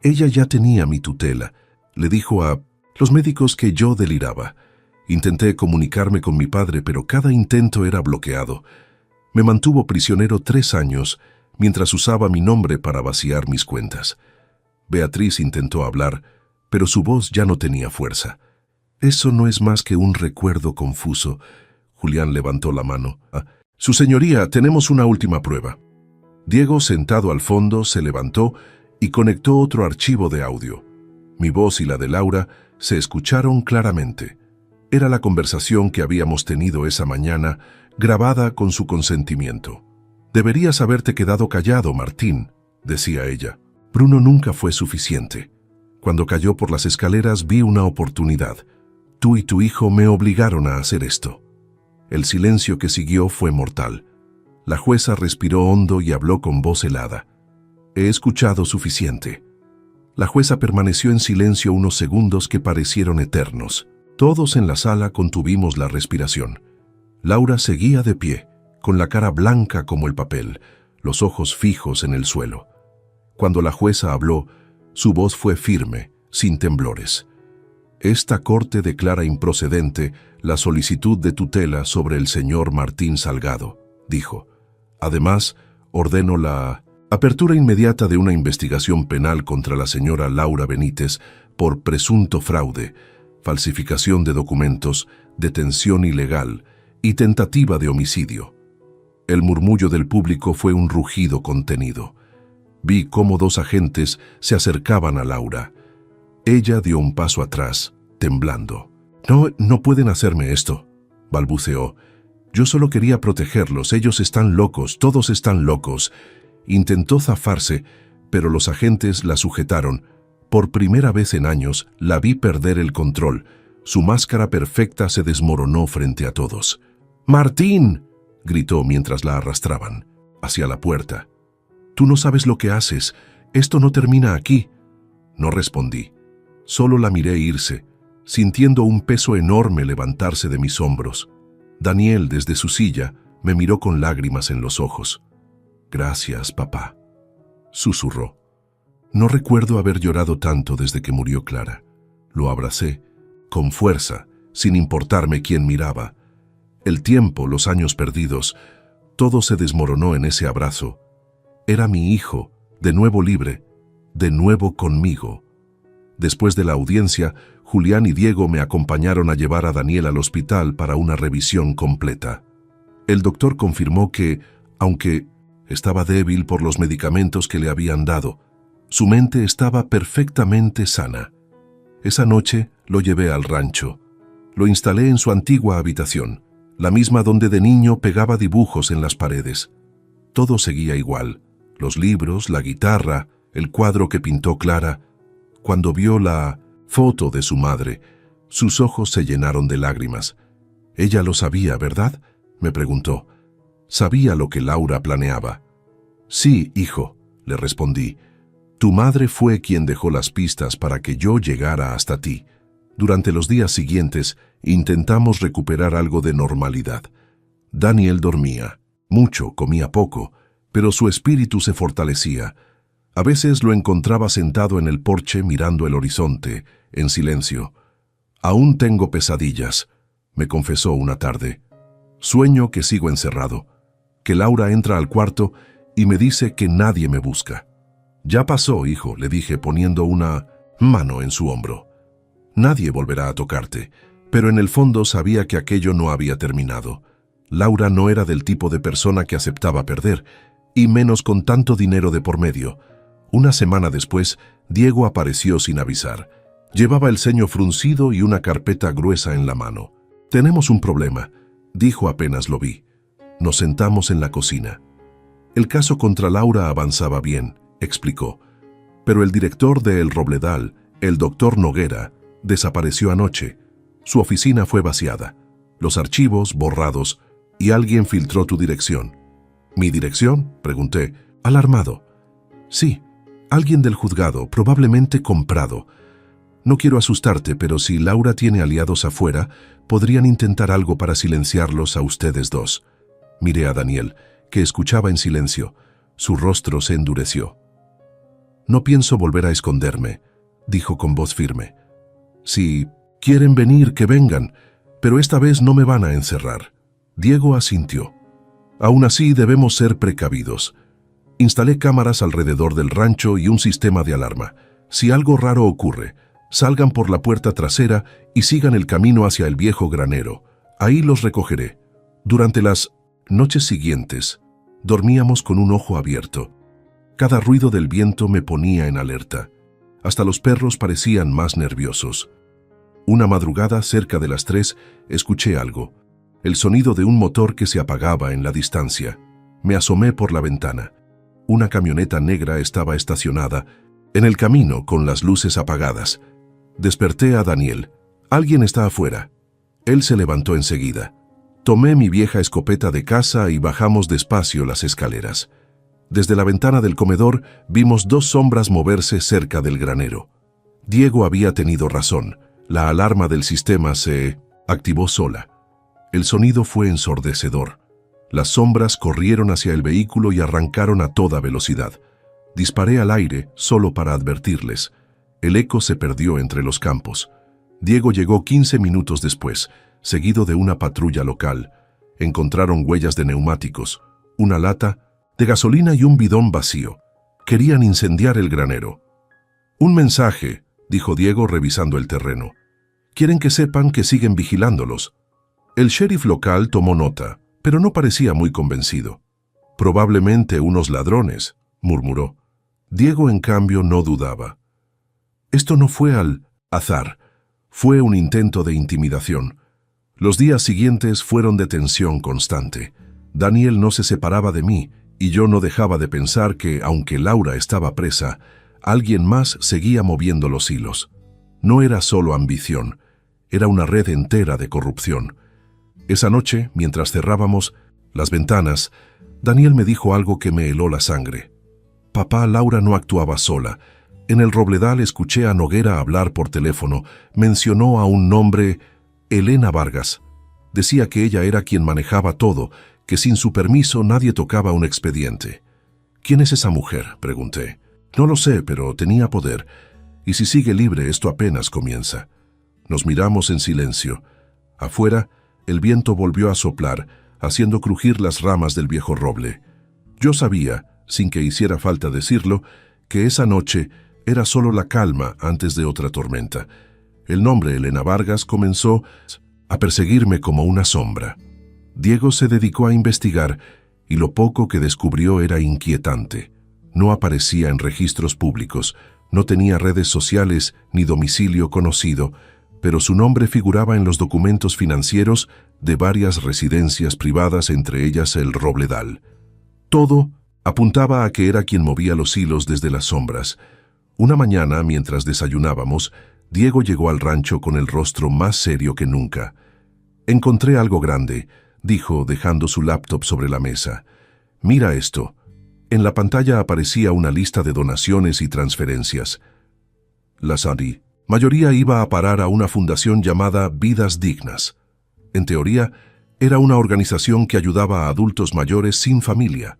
ella ya tenía mi tutela. Le dijo a los médicos que yo deliraba. Intenté comunicarme con mi padre, pero cada intento era bloqueado. Me mantuvo prisionero 3 años, mientras usaba mi nombre para vaciar mis cuentas. Beatriz intentó hablar, pero su voz ya no tenía fuerza. Eso no es más que un recuerdo confuso. Julián levantó la mano. Su señoría, tenemos una última prueba. Diego, sentado al fondo, se levantó y conectó otro archivo de audio. Mi voz y la de Laura se escucharon claramente. Era la conversación que habíamos tenido esa mañana, grabada con su consentimiento. Deberías haberte quedado callado, Martín, decía ella. Bruno nunca fue suficiente. Cuando cayó por las escaleras vi una oportunidad. Tú y tu hijo me obligaron a hacer esto. El silencio que siguió fue mortal. La jueza respiró hondo y habló con voz helada. He escuchado suficiente. La jueza permaneció en silencio unos segundos que parecieron eternos. Todos en la sala contuvimos la respiración. Laura seguía de pie, con la cara blanca como el papel, los ojos fijos en el suelo. Cuando la jueza habló, su voz fue firme, sin temblores. Esta corte declara improcedente la solicitud de tutela sobre el señor Martín Salgado, dijo. Además, ordeno la apertura inmediata de una investigación penal contra la señora Laura Benítez por presunto fraude, falsificación de documentos, detención ilegal y tentativa de homicidio. El murmullo del público fue un rugido contenido. Vi cómo 2 agentes se acercaban a Laura. Ella dio un paso atrás, temblando. No pueden hacerme esto, balbuceó. Yo solo quería protegerlos, ellos están locos, todos están locos. Intentó zafarse, pero los agentes la sujetaron. Por primera vez en años, la vi perder el control. Su máscara perfecta se desmoronó frente a todos. ¡Martín!, gritó mientras la arrastraban hacia la puerta. Tú no sabes lo que haces. «Esto no termina aquí». No respondí. Solo la miré irse, sintiendo un peso enorme levantarse de mis hombros. Daniel, desde su silla, me miró con lágrimas en los ojos. «Gracias, papá», susurró. No recuerdo haber llorado tanto desde que murió Clara. Lo abracé, con fuerza, sin importarme quién miraba. El tiempo, los años perdidos, todo se desmoronó en ese abrazo. Era mi hijo, de nuevo libre, de nuevo conmigo. Después de la audiencia, Julián y Diego me acompañaron a llevar a Daniel al hospital para una revisión completa. El doctor confirmó que, aunque estaba débil por los medicamentos que le habían dado, su mente estaba perfectamente sana. Esa noche lo llevé al rancho. Lo instalé en su antigua habitación, la misma donde de niño pegaba dibujos en las paredes. Todo seguía igual: los libros, la guitarra, el cuadro que pintó Clara. Cuando vio la foto de su madre, sus ojos se llenaron de lágrimas. «Ella lo sabía, ¿verdad?», me preguntó. «Sabía lo que Laura planeaba». «Sí, hijo», le respondí. «Tu madre fue quien dejó las pistas para que yo llegara hasta ti». Durante los días siguientes intentamos recuperar algo de normalidad. Daniel dormía mucho, comía poco, pero su espíritu se fortalecía. A veces lo encontraba sentado en el porche mirando el horizonte, en silencio. «Aún tengo pesadillas», me confesó una tarde. «Sueño que sigo encerrado, que Laura entra al cuarto y me dice que nadie me busca». «Ya pasó, hijo», le dije poniendo una mano en su hombro. «Nadie volverá a tocarte», pero en el fondo sabía que aquello no había terminado. Laura no era del tipo de persona que aceptaba perder, y menos con tanto dinero de por medio. Una semana después, Diego apareció sin avisar. Llevaba el ceño fruncido y una carpeta gruesa en la mano. «Tenemos un problema», dijo apenas lo vi. Nos sentamos en la cocina. «El caso contra Laura avanzaba bien», explicó. «Pero el director de El Robledal, el doctor Noguera, desapareció anoche. Su oficina fue vaciada, los archivos borrados, y alguien filtró tu dirección». «¿Mi dirección?», pregunté, alarmado. «Sí, alguien del juzgado, probablemente comprado. No quiero asustarte, pero si Laura tiene aliados afuera, podrían intentar algo para silenciarlos a ustedes dos». Miré a Daniel, que escuchaba en silencio. Su rostro se endureció. «No pienso volver a esconderme», dijo con voz firme. «Si quieren venir, que vengan, pero esta vez no me van a encerrar». Diego asintió. «Aún así debemos ser precavidos. Instalé cámaras alrededor del rancho y un sistema de alarma. Si algo raro ocurre, salgan por la puerta trasera y sigan el camino hacia el viejo granero. Ahí los recogeré». Durante las noches siguientes, dormíamos con un ojo abierto. Cada ruido del viento me ponía en alerta. Hasta los perros parecían más nerviosos. Una madrugada, cerca de las 3, escuché algo. El sonido de un motor que se apagaba en la distancia. Me asomé por la ventana. Una camioneta negra estaba estacionada en el camino con las luces apagadas. Desperté a Daniel. «Alguien está afuera». Él se levantó enseguida. Tomé mi vieja escopeta de casa y bajamos despacio las escaleras. Desde la ventana del comedor vimos 2 sombras moverse cerca del granero. Diego había tenido razón. La alarma del sistema se activó sola. El sonido fue ensordecedor. Las sombras corrieron hacia el vehículo y arrancaron a toda velocidad. Disparé al aire solo para advertirles. El eco se perdió entre los campos. Diego llegó 15 minutos después, seguido de una patrulla local. Encontraron huellas de neumáticos, una lata de gasolina y un bidón vacío. Querían incendiar el granero. «Un mensaje», dijo Diego revisando el terreno. «Quieren que sepan que siguen vigilándolos». El sheriff local tomó nota, pero no parecía muy convencido. «Probablemente unos ladrones», murmuró. Diego, en cambio, no dudaba. «Esto no fue al azar, fue un intento de intimidación». Los días siguientes fueron de tensión constante. Daniel no se separaba de mí, y yo no dejaba de pensar que, aunque Laura estaba presa, alguien más seguía moviendo los hilos. No era solo ambición, era una red entera de corrupción. Esa noche, mientras cerrábamos las ventanas, Daniel me dijo algo que me heló la sangre. Papá, Laura no actuaba sola. En el Robledal escuché a Noguera hablar por teléfono. Mencionó a un nombre, Elena Vargas. Decía que ella era quien manejaba todo, que sin su permiso nadie tocaba un expediente. ¿Quién es esa mujer?, pregunté. No lo sé, pero tenía poder. Y si sigue libre, esto apenas comienza. Nos miramos en silencio. Afuera, el viento volvió a soplar, haciendo crujir las ramas del viejo roble. Yo sabía, sin que hiciera falta decirlo, que esa noche era solo la calma antes de otra tormenta. El nombre Elena Vargas comenzó a perseguirme como una sombra. Diego se dedicó a investigar y lo poco que descubrió era inquietante. No aparecía en registros públicos, no tenía redes sociales ni domicilio conocido, pero su nombre figuraba en los documentos financieros de varias residencias privadas, entre ellas el Robledal. Todo apuntaba a que era quien movía los hilos desde las sombras. Una mañana, mientras desayunábamos, Diego llegó al rancho con el rostro más serio que nunca. «Encontré algo grande», dijo, dejando su laptop sobre la mesa. «Mira esto». En la pantalla aparecía una lista de donaciones y transferencias. La mayoría iba a parar a una fundación llamada Vidas Dignas. En teoría, era una organización que ayudaba a adultos mayores sin familia.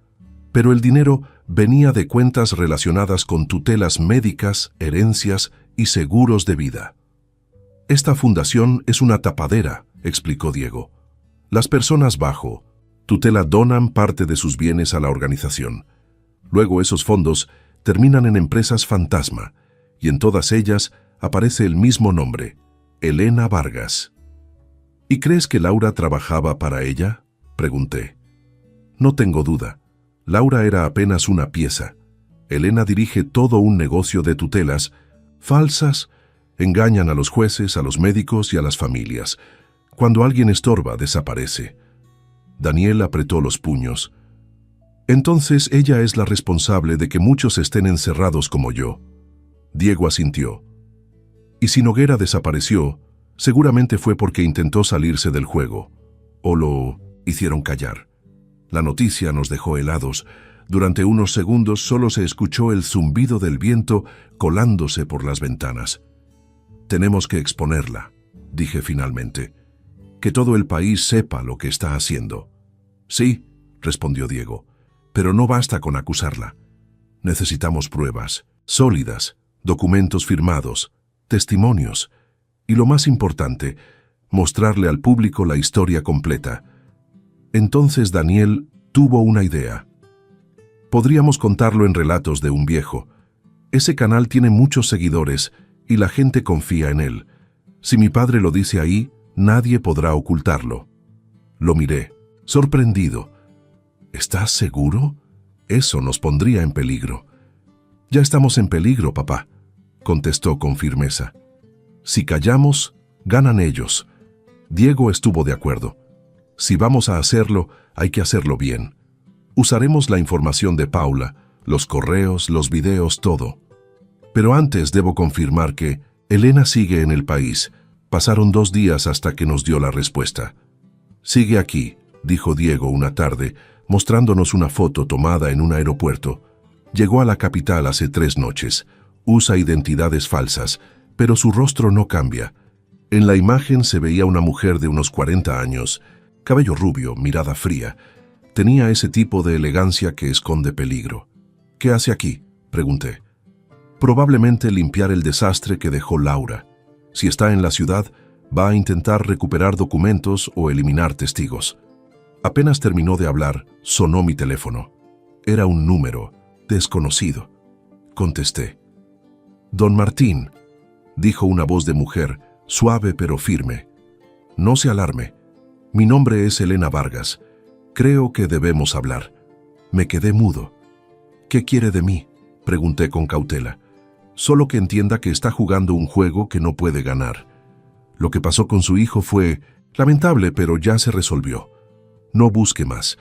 Pero el dinero venía de cuentas relacionadas con tutelas médicas, herencias y seguros de vida. «Esta fundación es una tapadera», explicó Diego. «Las personas bajo tutela donan parte de sus bienes a la organización. Luego esos fondos terminan en empresas fantasma, y en todas ellas aparece el mismo nombre, Elena Vargas». «¿Y crees que Laura trabajaba para ella?», pregunté. «No tengo duda. Laura era apenas una pieza. Elena dirige todo un negocio de tutelas falsas, engañan a los jueces, a los médicos y a las familias. Cuando alguien estorba, desaparece». Daniel apretó los puños. «Entonces ella es la responsable de que muchos estén encerrados como yo». Diego asintió. «Y si Noguera desapareció, seguramente fue porque intentó salirse del juego. O lo hicieron callar». La noticia nos dejó helados. Durante unos segundos solo se escuchó el zumbido del viento colándose por las ventanas. «Tenemos que exponerla», dije finalmente. «Que todo el país sepa lo que está haciendo». «Sí», respondió Diego, «pero no basta con acusarla. Necesitamos pruebas sólidas, documentos firmados, testimonios y, lo más importante, mostrarle al público la historia completa». Entonces Daniel tuvo una idea. «Podríamos contarlo en Relatos de un Viejo. Ese canal tiene muchos seguidores y la gente confía en él. Si mi padre lo dice ahí, nadie podrá ocultarlo». Lo miré, sorprendido. «¿Estás seguro? Eso nos pondría en peligro». «Ya estamos en peligro, papá», contestó con firmeza. «Si callamos, ganan ellos». Diego estuvo de acuerdo. «Si vamos a hacerlo, hay que hacerlo bien. Usaremos la información de Paula, los correos, los videos, todo. Pero antes debo confirmar que Elena sigue en el país. Pasaron 2 días hasta que nos dio la respuesta». «Sigue aquí», dijo Diego una tarde, mostrándonos una foto tomada en un aeropuerto. «Llegó a la capital hace 3 noches. Usa identidades falsas, pero su rostro no cambia. En la imagen se veía una mujer de unos 40 años, cabello rubio, mirada fría. Tenía ese tipo de elegancia que esconde peligro». «¿Qué hace aquí?», pregunté. «Probablemente limpiar el desastre que dejó Laura. Si está en la ciudad, va a intentar recuperar documentos o eliminar testigos». Apenas terminó de hablar, sonó mi teléfono. Era un número desconocido. Contesté. «Don Martín», dijo una voz de mujer, suave pero firme. «No se alarme. Mi nombre es Elena Vargas. Creo que debemos hablar». Me quedé mudo. «¿Qué quiere de mí?», pregunté con cautela. «Solo que entienda que está jugando un juego que no puede ganar. Lo que pasó con su hijo fue lamentable, pero ya se resolvió. No busque más.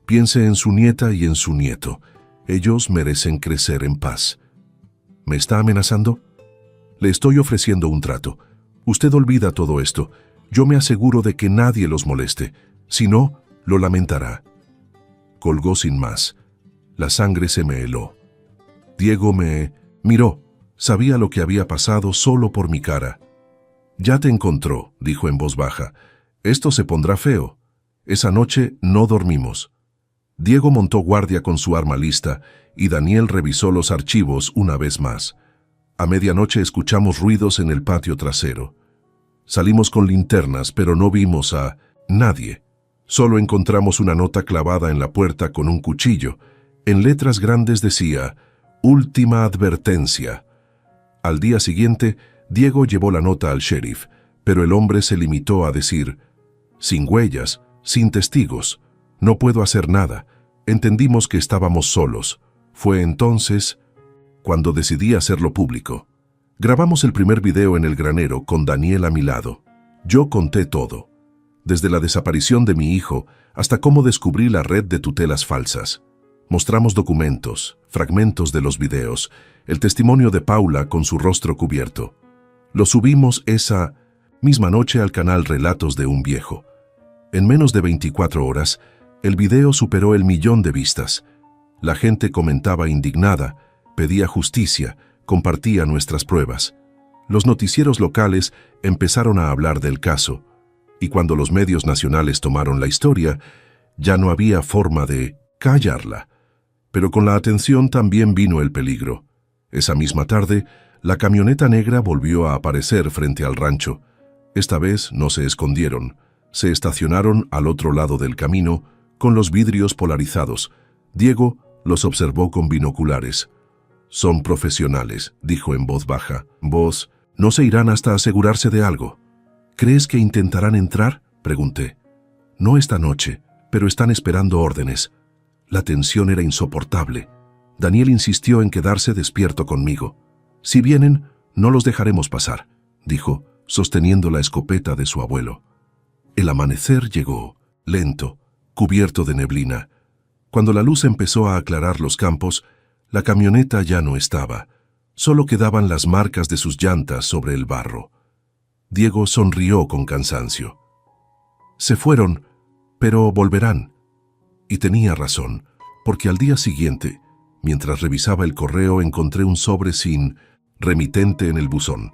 Piense en su nieta y en su nieto. Ellos merecen crecer en paz». «¿Me está amenazando?». «Le estoy ofreciendo un trato. Usted olvida todo esto. Yo me aseguro de que nadie los moleste. Si no, lo lamentará». Colgó sin más. La sangre se me heló. Diego me miró. Sabía lo que había pasado solo por mi cara. «Ya te encontró», dijo en voz baja. «Esto se pondrá feo». Esa noche no dormimos. Diego montó guardia con su arma lista y Daniel revisó los archivos una vez más. A medianoche escuchamos ruidos en el patio trasero. Salimos con linternas, pero no vimos a nadie. Solo encontramos una nota clavada en la puerta con un cuchillo. En letras grandes decía, «Última advertencia». Al día siguiente, Diego llevó la nota al sheriff, pero el hombre se limitó a decir, «Sin huellas, sin testigos, no puedo hacer nada». Entendimos que estábamos solos. Fue entonces cuando decidí hacerlo público. Grabamos el primer video en el granero con Daniel a mi lado. Yo conté todo, desde la desaparición de mi hijo hasta cómo descubrí la red de tutelas falsas. Mostramos documentos, fragmentos de los videos, el testimonio de Paula con su rostro cubierto. Lo subimos esa misma noche al canal Relatos de un Viejo. En menos de 24 horas, el video superó el 1.000.000 de vistas. La gente comentaba indignada, pedía justicia, compartía nuestras pruebas. Los noticieros locales empezaron a hablar del caso, y cuando los medios nacionales tomaron la historia, ya no había forma de callarla. Pero con la atención también vino el peligro. Esa misma tarde, la camioneta negra volvió a aparecer frente al rancho. Esta vez no se escondieron, se estacionaron al otro lado del camino, con los vidrios polarizados. Diego los observó con binoculares. «Son profesionales», dijo en voz baja. «¿Vos no se irán hasta asegurarse de algo?» «¿Crees que intentarán entrar?», pregunté. «No esta noche, pero están esperando órdenes». La tensión era insoportable. Daniel insistió en quedarse despierto conmigo. «Si vienen, no los dejaremos pasar», dijo, sosteniendo la escopeta de su abuelo. El amanecer llegó, lento, cubierto de neblina. Cuando la luz empezó a aclarar los campos, la camioneta ya no estaba. Solo quedaban las marcas de sus llantas sobre el barro. Diego sonrió con cansancio. «Se fueron, pero volverán». Y tenía razón, porque al día siguiente, mientras revisaba el correo, encontré un sobre sin remitente en el buzón.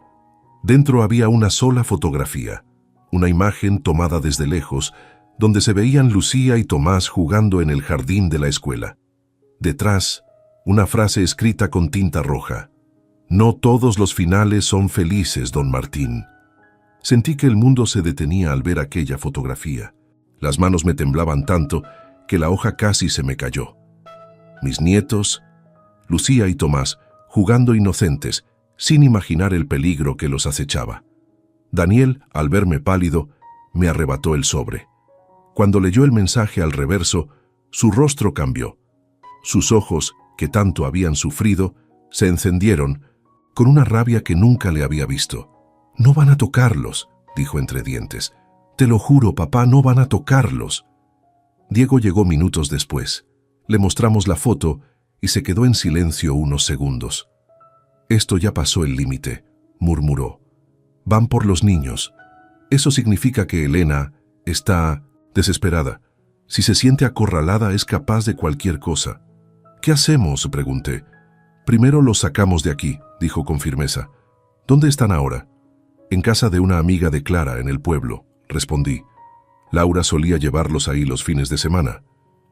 Dentro había una sola fotografía, una imagen tomada desde lejos, donde se veían Lucía y Tomás jugando en el jardín de la escuela. Detrás, una frase escrita con tinta roja. «No todos los finales son felices, don Martín». Sentí que el mundo se detenía al ver aquella fotografía. Las manos me temblaban tanto que la hoja casi se me cayó. Mis nietos, Lucía y Tomás, jugando inocentes, sin imaginar el peligro que los acechaba. Daniel, al verme pálido, me arrebató el sobre. Cuando leyó el mensaje al reverso, su rostro cambió. Sus ojos, que tanto habían sufrido, se encendieron con una rabia que nunca le había visto. «No van a tocarlos», dijo entre dientes. «Te lo juro, papá, no van a tocarlos». Diego llegó minutos después. Le mostramos la foto y se quedó en silencio unos segundos. «Esto ya pasó el límite», murmuró. «Van por los niños. Eso significa que Elena está desesperada. Si se siente acorralada es capaz de cualquier cosa». «¿Qué hacemos?», pregunté. «Primero los sacamos de aquí», dijo con firmeza. «¿Dónde están ahora?» «En casa de una amiga de Clara, en el pueblo», respondí. Laura solía llevarlos ahí los fines de semana.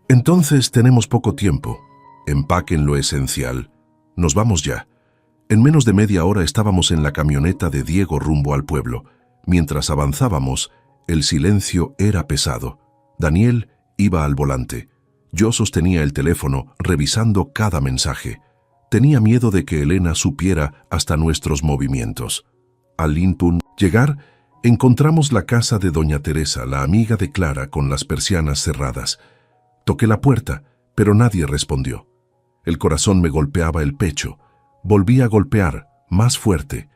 «Entonces tenemos poco tiempo. Empaquen lo esencial. Nos vamos ya». En menos de media hora estábamos en la camioneta de Diego rumbo al pueblo. Mientras avanzábamos, el silencio era pesado. Daniel iba al volante. Yo sostenía el teléfono, revisando cada mensaje. Tenía miedo de que Elena supiera hasta nuestros movimientos. Al llegar, encontramos la casa de doña Teresa, la amiga de Clara, con las persianas cerradas. Toqué la puerta, pero nadie respondió. El corazón me golpeaba el pecho. Volví a golpear, más fuerte.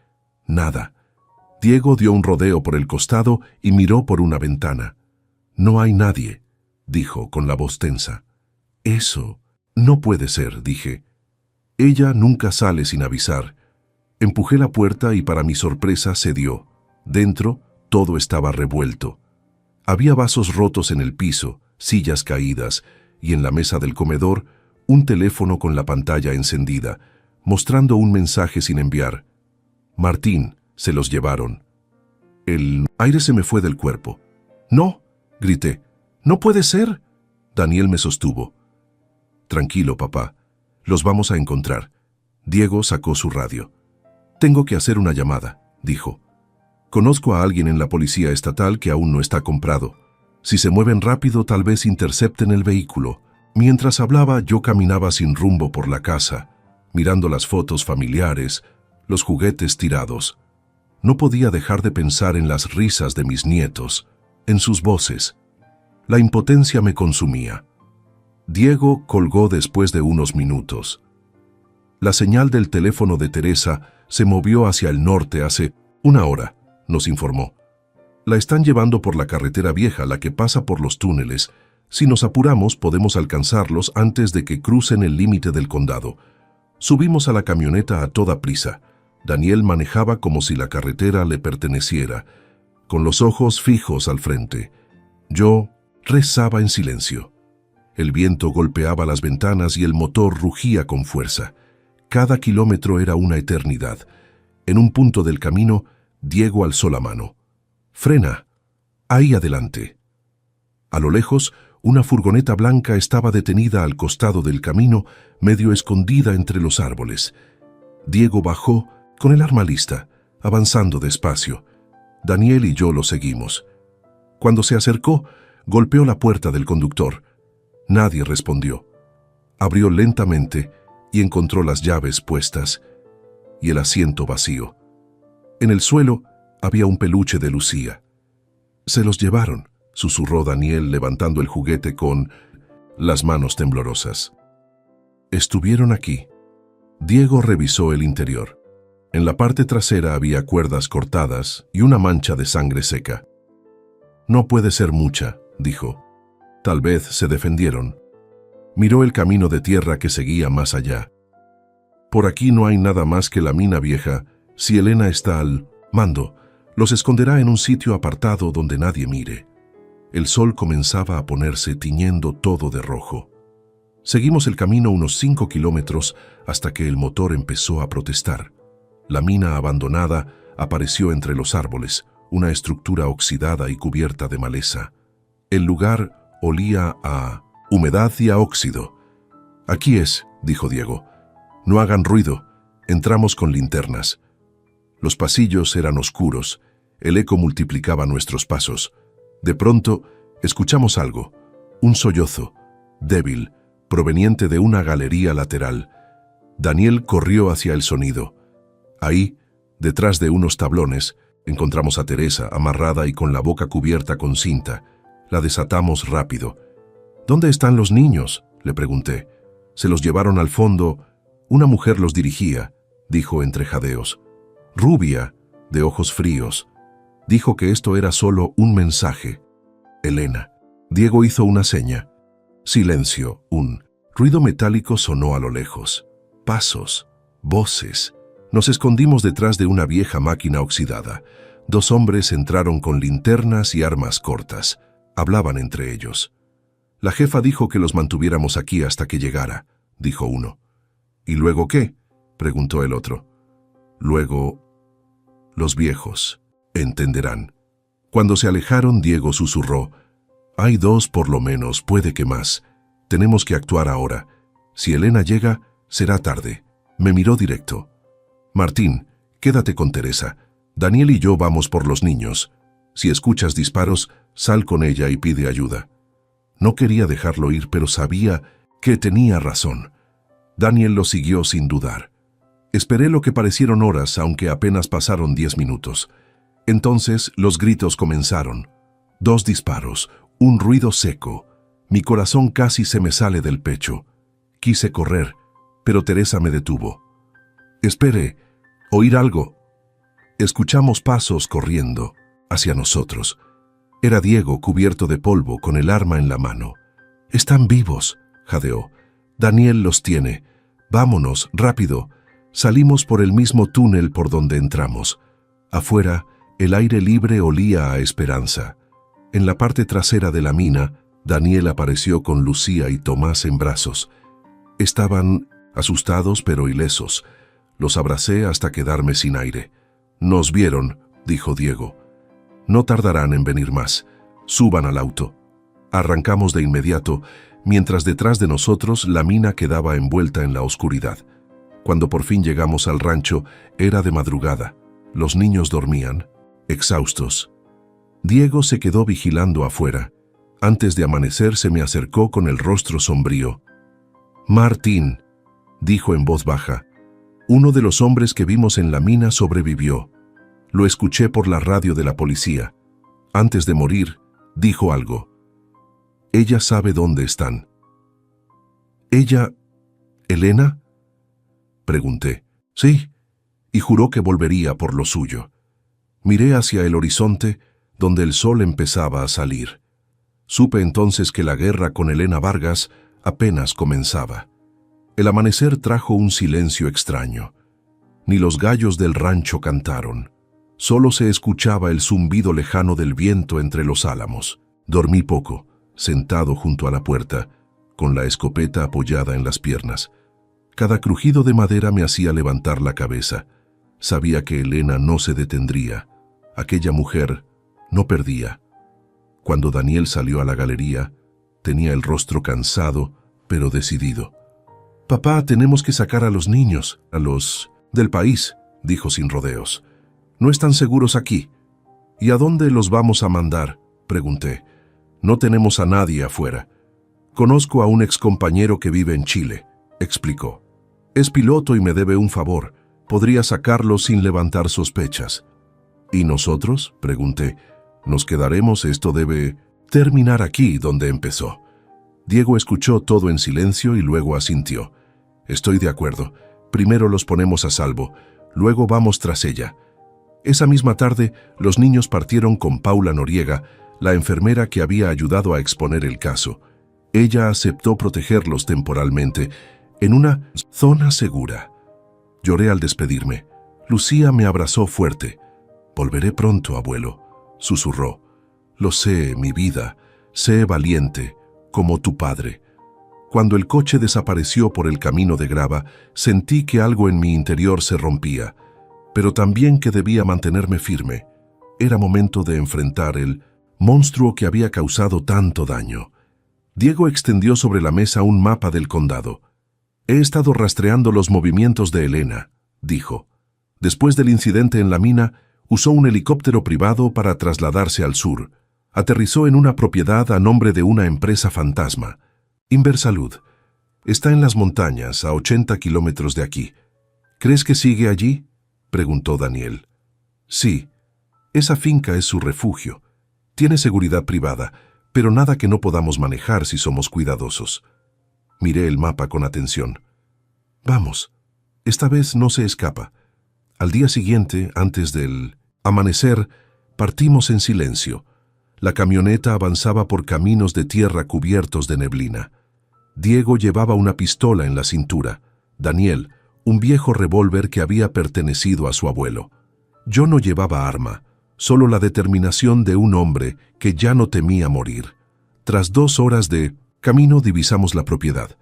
Nada. Diego dio un rodeo por el costado y miró por una ventana. «No hay nadie», dijo con la voz tensa. «Eso no puede ser», dije. «Ella nunca sale sin avisar». Empujé la puerta y para mi sorpresa cedió. Dentro todo estaba revuelto. Había vasos rotos en el piso, sillas caídas y en la mesa del comedor un teléfono con la pantalla encendida. mostrando un mensaje sin enviar. Martín, se los llevaron. El aire se me fue del cuerpo. No, grité. No puede ser. Daniel me sostuvo. Tranquilo, papá. Los vamos a encontrar. Diego sacó su radio. Tengo que hacer una llamada, dijo. Conozco a alguien en la policía estatal que aún no está comprado. Si se mueven rápido, tal vez intercepten el vehículo. Mientras hablaba, yo caminaba sin rumbo por la casa, mirando las fotos familiares, los juguetes tirados. No podía dejar de pensar en las risas de mis nietos, en sus voces. La impotencia me consumía. Diego colgó después de unos minutos. La señal del teléfono de Teresa se movió hacia el norte hace 1 hora, nos informó. La están llevando por la carretera vieja, la que pasa por los túneles. Si nos apuramos, podemos alcanzarlos antes de que crucen el límite del condado. Subimos a la camioneta a toda prisa. Daniel manejaba como si la carretera le perteneciera, con los ojos fijos al frente. Yo rezaba en silencio. El viento golpeaba las ventanas y el motor rugía con fuerza. Cada kilómetro era una eternidad. En un punto del camino, Diego alzó la mano. «Frena. Ahí adelante». A lo lejos, una furgoneta blanca estaba detenida al costado del camino, medio escondida entre los árboles. Diego bajó con el arma lista, avanzando despacio. Daniel y yo lo seguimos. Cuando se acercó, golpeó la puerta del conductor. Nadie respondió. Abrió lentamente y encontró las llaves puestas y el asiento vacío. En el suelo había un peluche de Lucía. «Se los llevaron», susurró Daniel levantando el juguete con las manos temblorosas. «Estuvieron aquí». Diego revisó el interior. En la parte trasera había cuerdas cortadas y una mancha de sangre seca. «No puede ser mucha», dijo. «Tal vez se defendieron». Miró el camino de tierra que seguía más allá. «Por aquí no hay nada más que la mina vieja. Si Elena está al mando, los esconderá en un sitio apartado donde nadie mire». El sol comenzaba a ponerse tiñendo todo de rojo. Seguimos el camino unos 5 kilómetros hasta que el motor empezó a protestar. La mina abandonada apareció entre los árboles, una estructura oxidada y cubierta de maleza. El lugar olía a humedad y a óxido. «Aquí es», dijo Diego. «No hagan ruido. Entramos con linternas». Los pasillos eran oscuros. El eco multiplicaba nuestros pasos. De pronto, escuchamos algo. Un sollozo, débil, proveniente de una galería lateral. Daniel corrió hacia el sonido. Ahí, detrás de unos tablones, encontramos a Teresa amarrada y con la boca cubierta con cinta. La desatamos rápido. «¿Dónde están los niños?», le pregunté. «Se los llevaron al fondo». «Una mujer los dirigía», dijo entre jadeos. «Rubia, de ojos fríos». Dijo que esto era solo un mensaje. «Elena». Diego hizo una seña. Silencio. Un ruido metálico sonó a lo lejos. Pasos. Voces. Nos escondimos detrás de una vieja máquina oxidada. 2 hombres entraron con linternas y armas cortas. Hablaban entre ellos. «La jefa dijo que los mantuviéramos aquí hasta que llegara», dijo uno. «¿Y luego qué?», preguntó el otro. «Luego, los viejos entenderán». Cuando se alejaron, Diego susurró: «Hay 2 por lo menos, puede que más. Tenemos que actuar ahora. Si Elena llega, será tarde». Me miró directo. «Martín, quédate con Teresa. Daniel y yo vamos por los niños. Si escuchas disparos, sal con ella y pide ayuda». No quería dejarlo ir, pero sabía que tenía razón. Daniel lo siguió sin dudar. Esperé lo que parecieron horas, aunque apenas pasaron 10 minutos. Entonces los gritos comenzaron. 2 disparos, un ruido seco. Mi corazón casi se me sale del pecho. Quise correr, pero Teresa me detuvo. «Espere, ¿oír algo?» Escuchamos pasos corriendo hacia nosotros. Era Diego cubierto de polvo con el arma en la mano. «Están vivos», jadeó. «Daniel los tiene. Vámonos, rápido». Salimos por el mismo túnel por donde entramos. Afuera, el aire libre olía a esperanza. En la parte trasera de la mina, Daniel apareció con Lucía y Tomás en brazos. Estaban asustados pero ilesos. Los abracé hasta quedarme sin aire. «Nos vieron», dijo Diego. «No tardarán en venir más. Suban al auto». Arrancamos de inmediato, mientras detrás de nosotros la mina quedaba envuelta en la oscuridad. Cuando por fin llegamos al rancho, era de madrugada. Los niños dormían, exhaustos. Diego se quedó vigilando afuera. Antes de amanecer se me acercó con el rostro sombrío. «Martín», dijo en voz baja, «uno de los hombres que vimos en la mina sobrevivió. Lo escuché por la radio de la policía. Antes de morir, dijo algo. Ella sabe dónde están». «¿Ella? ¿Elena?», pregunté. «Sí», y juró que volvería por lo suyo. Miré hacia el horizonte, donde el sol empezaba a salir. Supe entonces que la guerra con Elena Vargas apenas comenzaba. El amanecer trajo un silencio extraño. Ni los gallos del rancho cantaron. Solo se escuchaba el zumbido lejano del viento entre los álamos. Dormí poco, sentado junto a la puerta, con la escopeta apoyada en las piernas. Cada crujido de madera me hacía levantar la cabeza. Sabía que Elena no se detendría. Aquella mujer no perdía. Cuando Daniel salió a la galería, tenía el rostro cansado, pero decidido. «Papá, tenemos que sacar a los niños, a los del país», dijo sin rodeos. «No están seguros aquí». «¿Y a dónde los vamos a mandar?», pregunté. «No tenemos a nadie afuera. Conozco a un excompañero que vive en Chile», explicó. «Es piloto y me debe un favor. Podría sacarlos sin levantar sospechas». «¿Y nosotros?», pregunté. «Nos quedaremos, esto debe terminar aquí donde empezó». Diego escuchó todo en silencio y luego asintió. «Estoy de acuerdo. Primero los ponemos a salvo, luego vamos tras ella». Esa misma tarde, los niños partieron con Paula Noriega, la enfermera que había ayudado a exponer el caso. Ella aceptó protegerlos temporalmente, en una zona segura. Lloré al despedirme. Lucía me abrazó fuerte. «Volveré pronto, abuelo», susurró. «Lo sé, mi vida. Sé valiente, como tu padre». Cuando el coche desapareció por el camino de grava, sentí que algo en mi interior se rompía, pero también que debía mantenerme firme. Era momento de enfrentar el monstruo que había causado tanto daño. Diego extendió sobre la mesa un mapa del condado. «He estado rastreando los movimientos de Elena», dijo. «Después del incidente en la mina, usó un helicóptero privado para trasladarse al sur. Aterrizó en una propiedad a nombre de una empresa fantasma. Inversalud. Está en las montañas, a 80 kilómetros de aquí. ¿Crees que sigue allí?», preguntó Daniel. «Sí. Esa finca es su refugio. Tiene seguridad privada, pero nada que no podamos manejar si somos cuidadosos». Miré el mapa con atención. «Vamos. Esta vez no se escapa». Al día siguiente, antes del amanecer, partimos en silencio. La camioneta avanzaba por caminos de tierra cubiertos de neblina. Diego llevaba una pistola en la cintura. Daniel, un viejo revólver que había pertenecido a su abuelo. Yo no llevaba arma, solo la determinación de un hombre que ya no temía morir. Tras 2 horas de camino divisamos la propiedad.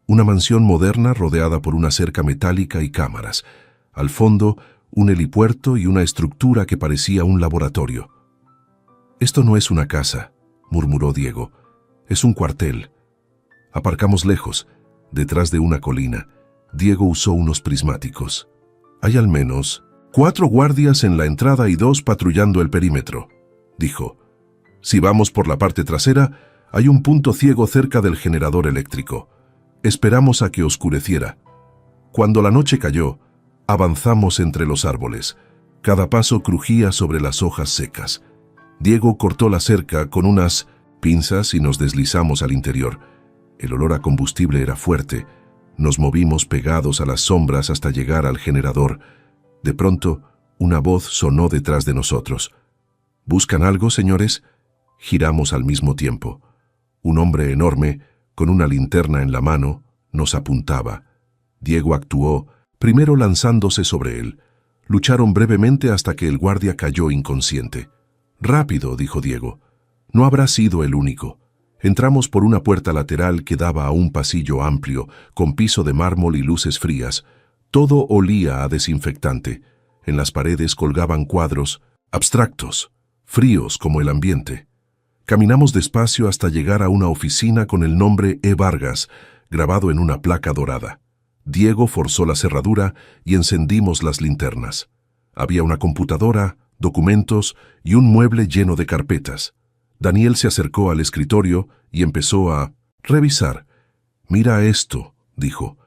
Una mansión moderna rodeada por una cerca metálica y cámaras. Al fondo, un helipuerto y una estructura que parecía un laboratorio. «Esto no es una casa», murmuró Diego. «Es un cuartel». Aparcamos lejos, detrás de una colina. Diego usó unos prismáticos. «Hay al menos 4 guardias en la entrada y 2 patrullando el perímetro», dijo. «Si vamos por la parte trasera, hay un punto ciego cerca del generador eléctrico. Esperamos a que oscureciera. Cuando la noche cayó, avanzamos entre los árboles. Cada paso crujía sobre las hojas secas. Diego cortó la cerca con unas pinzas y nos deslizamos al interior. El olor a combustible era fuerte. Nos movimos pegados a las sombras hasta llegar al generador. De pronto, una voz sonó detrás de nosotros. «¿Buscan algo, señores?». Giramos al mismo tiempo. Un hombre enorme, con una linterna en la mano, nos apuntaba. Diego actuó, primero lanzándose sobre él. Lucharon brevemente hasta que el guardia cayó inconsciente. «Rápido», dijo Diego. «No habrá sido el único». Entramos por una puerta lateral que daba a un pasillo amplio, con piso de mármol y luces frías. Todo olía a desinfectante. En las paredes colgaban cuadros, abstractos, fríos como el ambiente. Caminamos despacio hasta llegar a una oficina con el nombre E. Vargas, grabado en una placa dorada. Diego forzó la cerradura y encendimos las linternas. Había una computadora, documentos y un mueble lleno de carpetas. Daniel se acercó al escritorio y empezó a revisar. «Mira esto», dijo.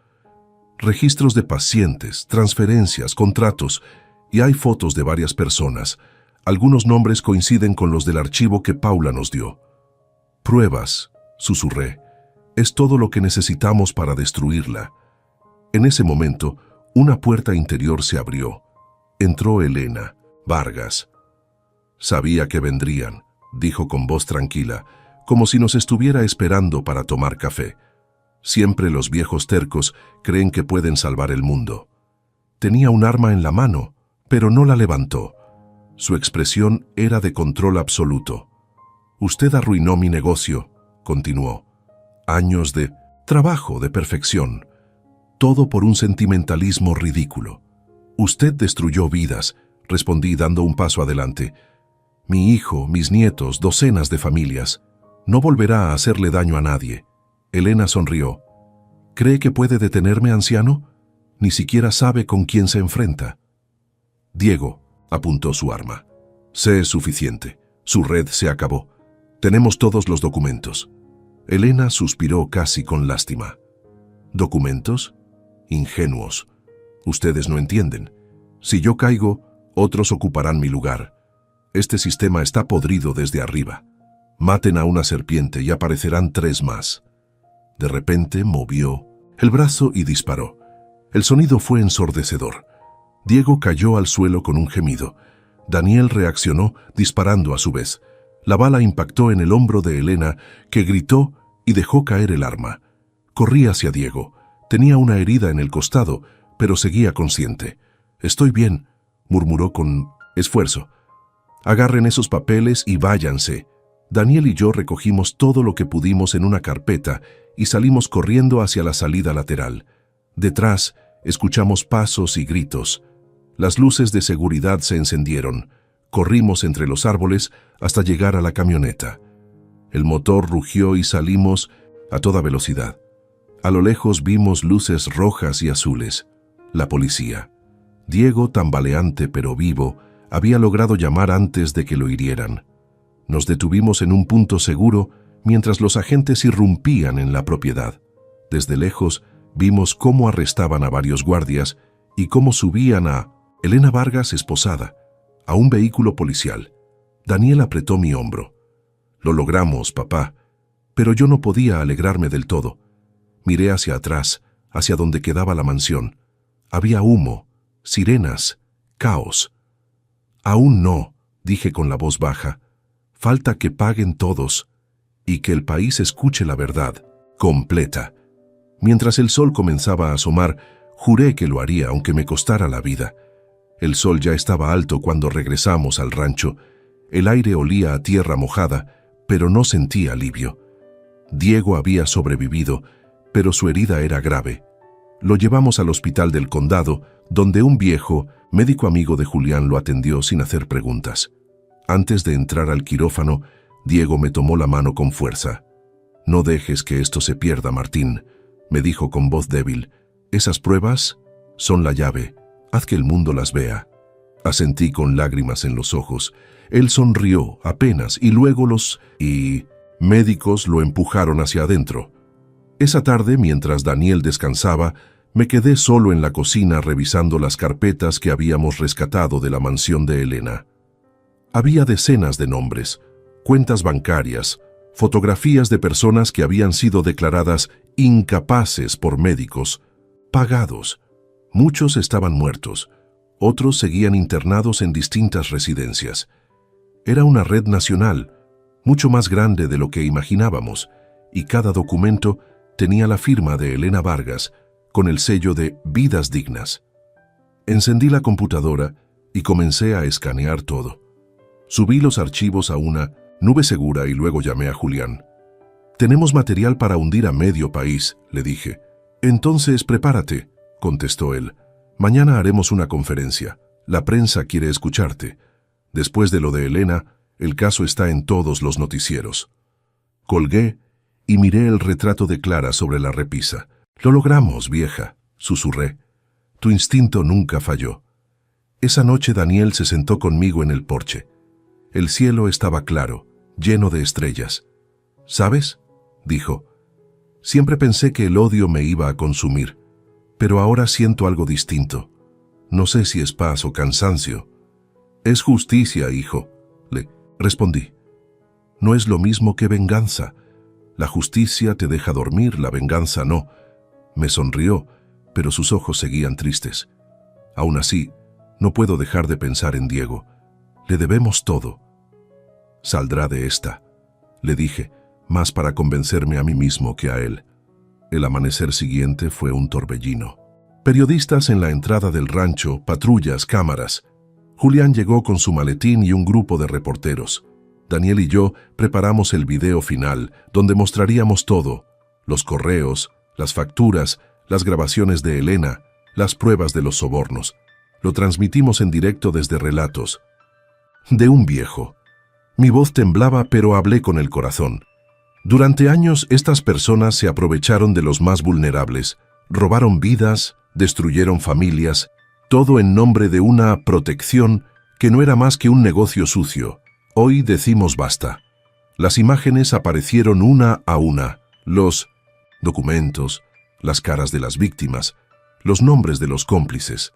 «Registros de pacientes, transferencias, contratos, y hay fotos de varias personas. Algunos nombres coinciden con los del archivo que Paula nos dio». «Pruebas», susurré. «Es todo lo que necesitamos para destruirla». En ese momento, una puerta interior se abrió. Entró Elena Vargas. «Sabía que vendrían», dijo con voz tranquila, como si nos estuviera esperando para tomar café. Siempre los viejos tercos creen que pueden salvar el mundo. Tenía un arma en la mano, pero no la levantó. Su expresión era de control absoluto. «Usted arruinó mi negocio», continuó. «Años de trabajo, de perfección. Todo por un sentimentalismo ridículo. Usted destruyó vidas», respondí dando un paso adelante. «Mi hijo, mis nietos, docenas de familias. No volverá a hacerle daño a nadie». Elena sonrió. «¿Cree que puede detenerme, anciano? Ni siquiera sabe con quién se enfrenta». Diego apuntó su arma. «Sé suficiente. Su red se acabó. Tenemos todos los documentos». Elena suspiró casi con lástima. «¿Documentos? Ingenuos. Ustedes no entienden. Si yo caigo, otros ocuparán mi lugar. Este sistema está podrido desde arriba. Maten a una serpiente y aparecerán 3 más». De repente movió el brazo y disparó. El sonido fue ensordecedor. Diego cayó al suelo con un gemido. Daniel reaccionó disparando a su vez. La bala impactó en el hombro de Elena, que gritó y dejó caer el arma. Corrí hacia Diego. Tenía una herida en el costado, pero seguía consciente. «Estoy bien», murmuró con esfuerzo. «Agarren esos papeles y váyanse». Daniel y yo recogimos todo lo que pudimos en una carpeta y salimos corriendo hacia la salida lateral. Detrás, escuchamos pasos y gritos. Las luces de seguridad se encendieron. Corrimos entre los árboles hasta llegar a la camioneta. El motor rugió y salimos a toda velocidad. A lo lejos vimos luces rojas y azules. La policía. Diego, tambaleante pero vivo, había logrado llamar antes de que lo hirieran. Nos detuvimos en un punto seguro mientras los agentes irrumpían en la propiedad. Desde lejos vimos cómo arrestaban a varios guardias y cómo subían a Elena Vargas esposada, a un vehículo policial. Daniel apretó mi hombro. «Lo logramos, papá», pero yo no podía alegrarme del todo. Miré hacia atrás, hacia donde quedaba la mansión. Había humo, sirenas, caos. «Aún no», dije con la voz baja. «Falta que paguen todos y que el país escuche la verdad completa». Mientras el sol comenzaba a asomar, juré que lo haría aunque me costara la vida. El sol ya estaba alto cuando regresamos al rancho. El aire olía a tierra mojada, pero no sentí alivio. Diego había sobrevivido, pero su herida era grave. Lo llevamos al hospital del condado, donde un viejo, médico amigo de Julián, lo atendió sin hacer preguntas. Antes de entrar al quirófano, Diego me tomó la mano con fuerza. «No dejes que esto se pierda, Martín», me dijo con voz débil. «Esas pruebas son la llave. Haz que el mundo las vea». Asentí con lágrimas en los ojos. Él sonrió apenas y luego los médicos lo empujaron hacia adentro. Esa tarde, mientras Daniel descansaba, me quedé solo en la cocina revisando las carpetas que habíamos rescatado de la mansión de Elena. Había decenas de nombres, cuentas bancarias, fotografías de personas que habían sido declaradas incapaces por médicos, pagados. Muchos estaban muertos, otros seguían internados en distintas residencias. Era una red nacional, mucho más grande de lo que imaginábamos, y cada documento tenía la firma de Elena Vargas, con el sello de Vidas Dignas. Encendí la computadora y comencé a escanear todo. Subí los archivos a una nube segura y luego llamé a Julián. «Tenemos material para hundir a medio país», le dije. «Entonces prepárate», contestó él. Mañana haremos una conferencia. La prensa quiere escucharte. Después de lo de Elena, el caso está en todos los noticieros. Colgué y miré el retrato de Clara sobre la repisa. Lo logramos, vieja, susurré. Tu instinto nunca falló. Esa noche Daniel se sentó conmigo en el porche. El cielo estaba claro, lleno de estrellas. ¿Sabes?, dijo. Siempre pensé que el odio me iba a consumir, pero ahora siento algo distinto. No sé si es paz o cansancio. Es justicia, hijo, le respondí. No es lo mismo que venganza. La justicia te deja dormir, la venganza no. Me sonrió, pero sus ojos seguían tristes. Aún así, no puedo dejar de pensar en Diego. Le debemos todo. Saldrá de esta, le dije, más para convencerme a mí mismo que a él. El amanecer siguiente fue un torbellino. Periodistas en la entrada del rancho, patrullas, cámaras. Julián llegó con su maletín y un grupo de reporteros. Daniel y yo preparamos el video final, donde mostraríamos todo: los correos, las facturas, las grabaciones de Elena, las pruebas de los sobornos. Lo transmitimos en directo desde Relatos. De un viejo. Mi voz temblaba, pero hablé con el corazón. Durante años, estas personas se aprovecharon de los más vulnerables, robaron vidas, destruyeron familias, todo en nombre de una protección que no era más que un negocio sucio. Hoy decimos basta. Las imágenes aparecieron una a una, los documentos, las caras de las víctimas, los nombres de los cómplices.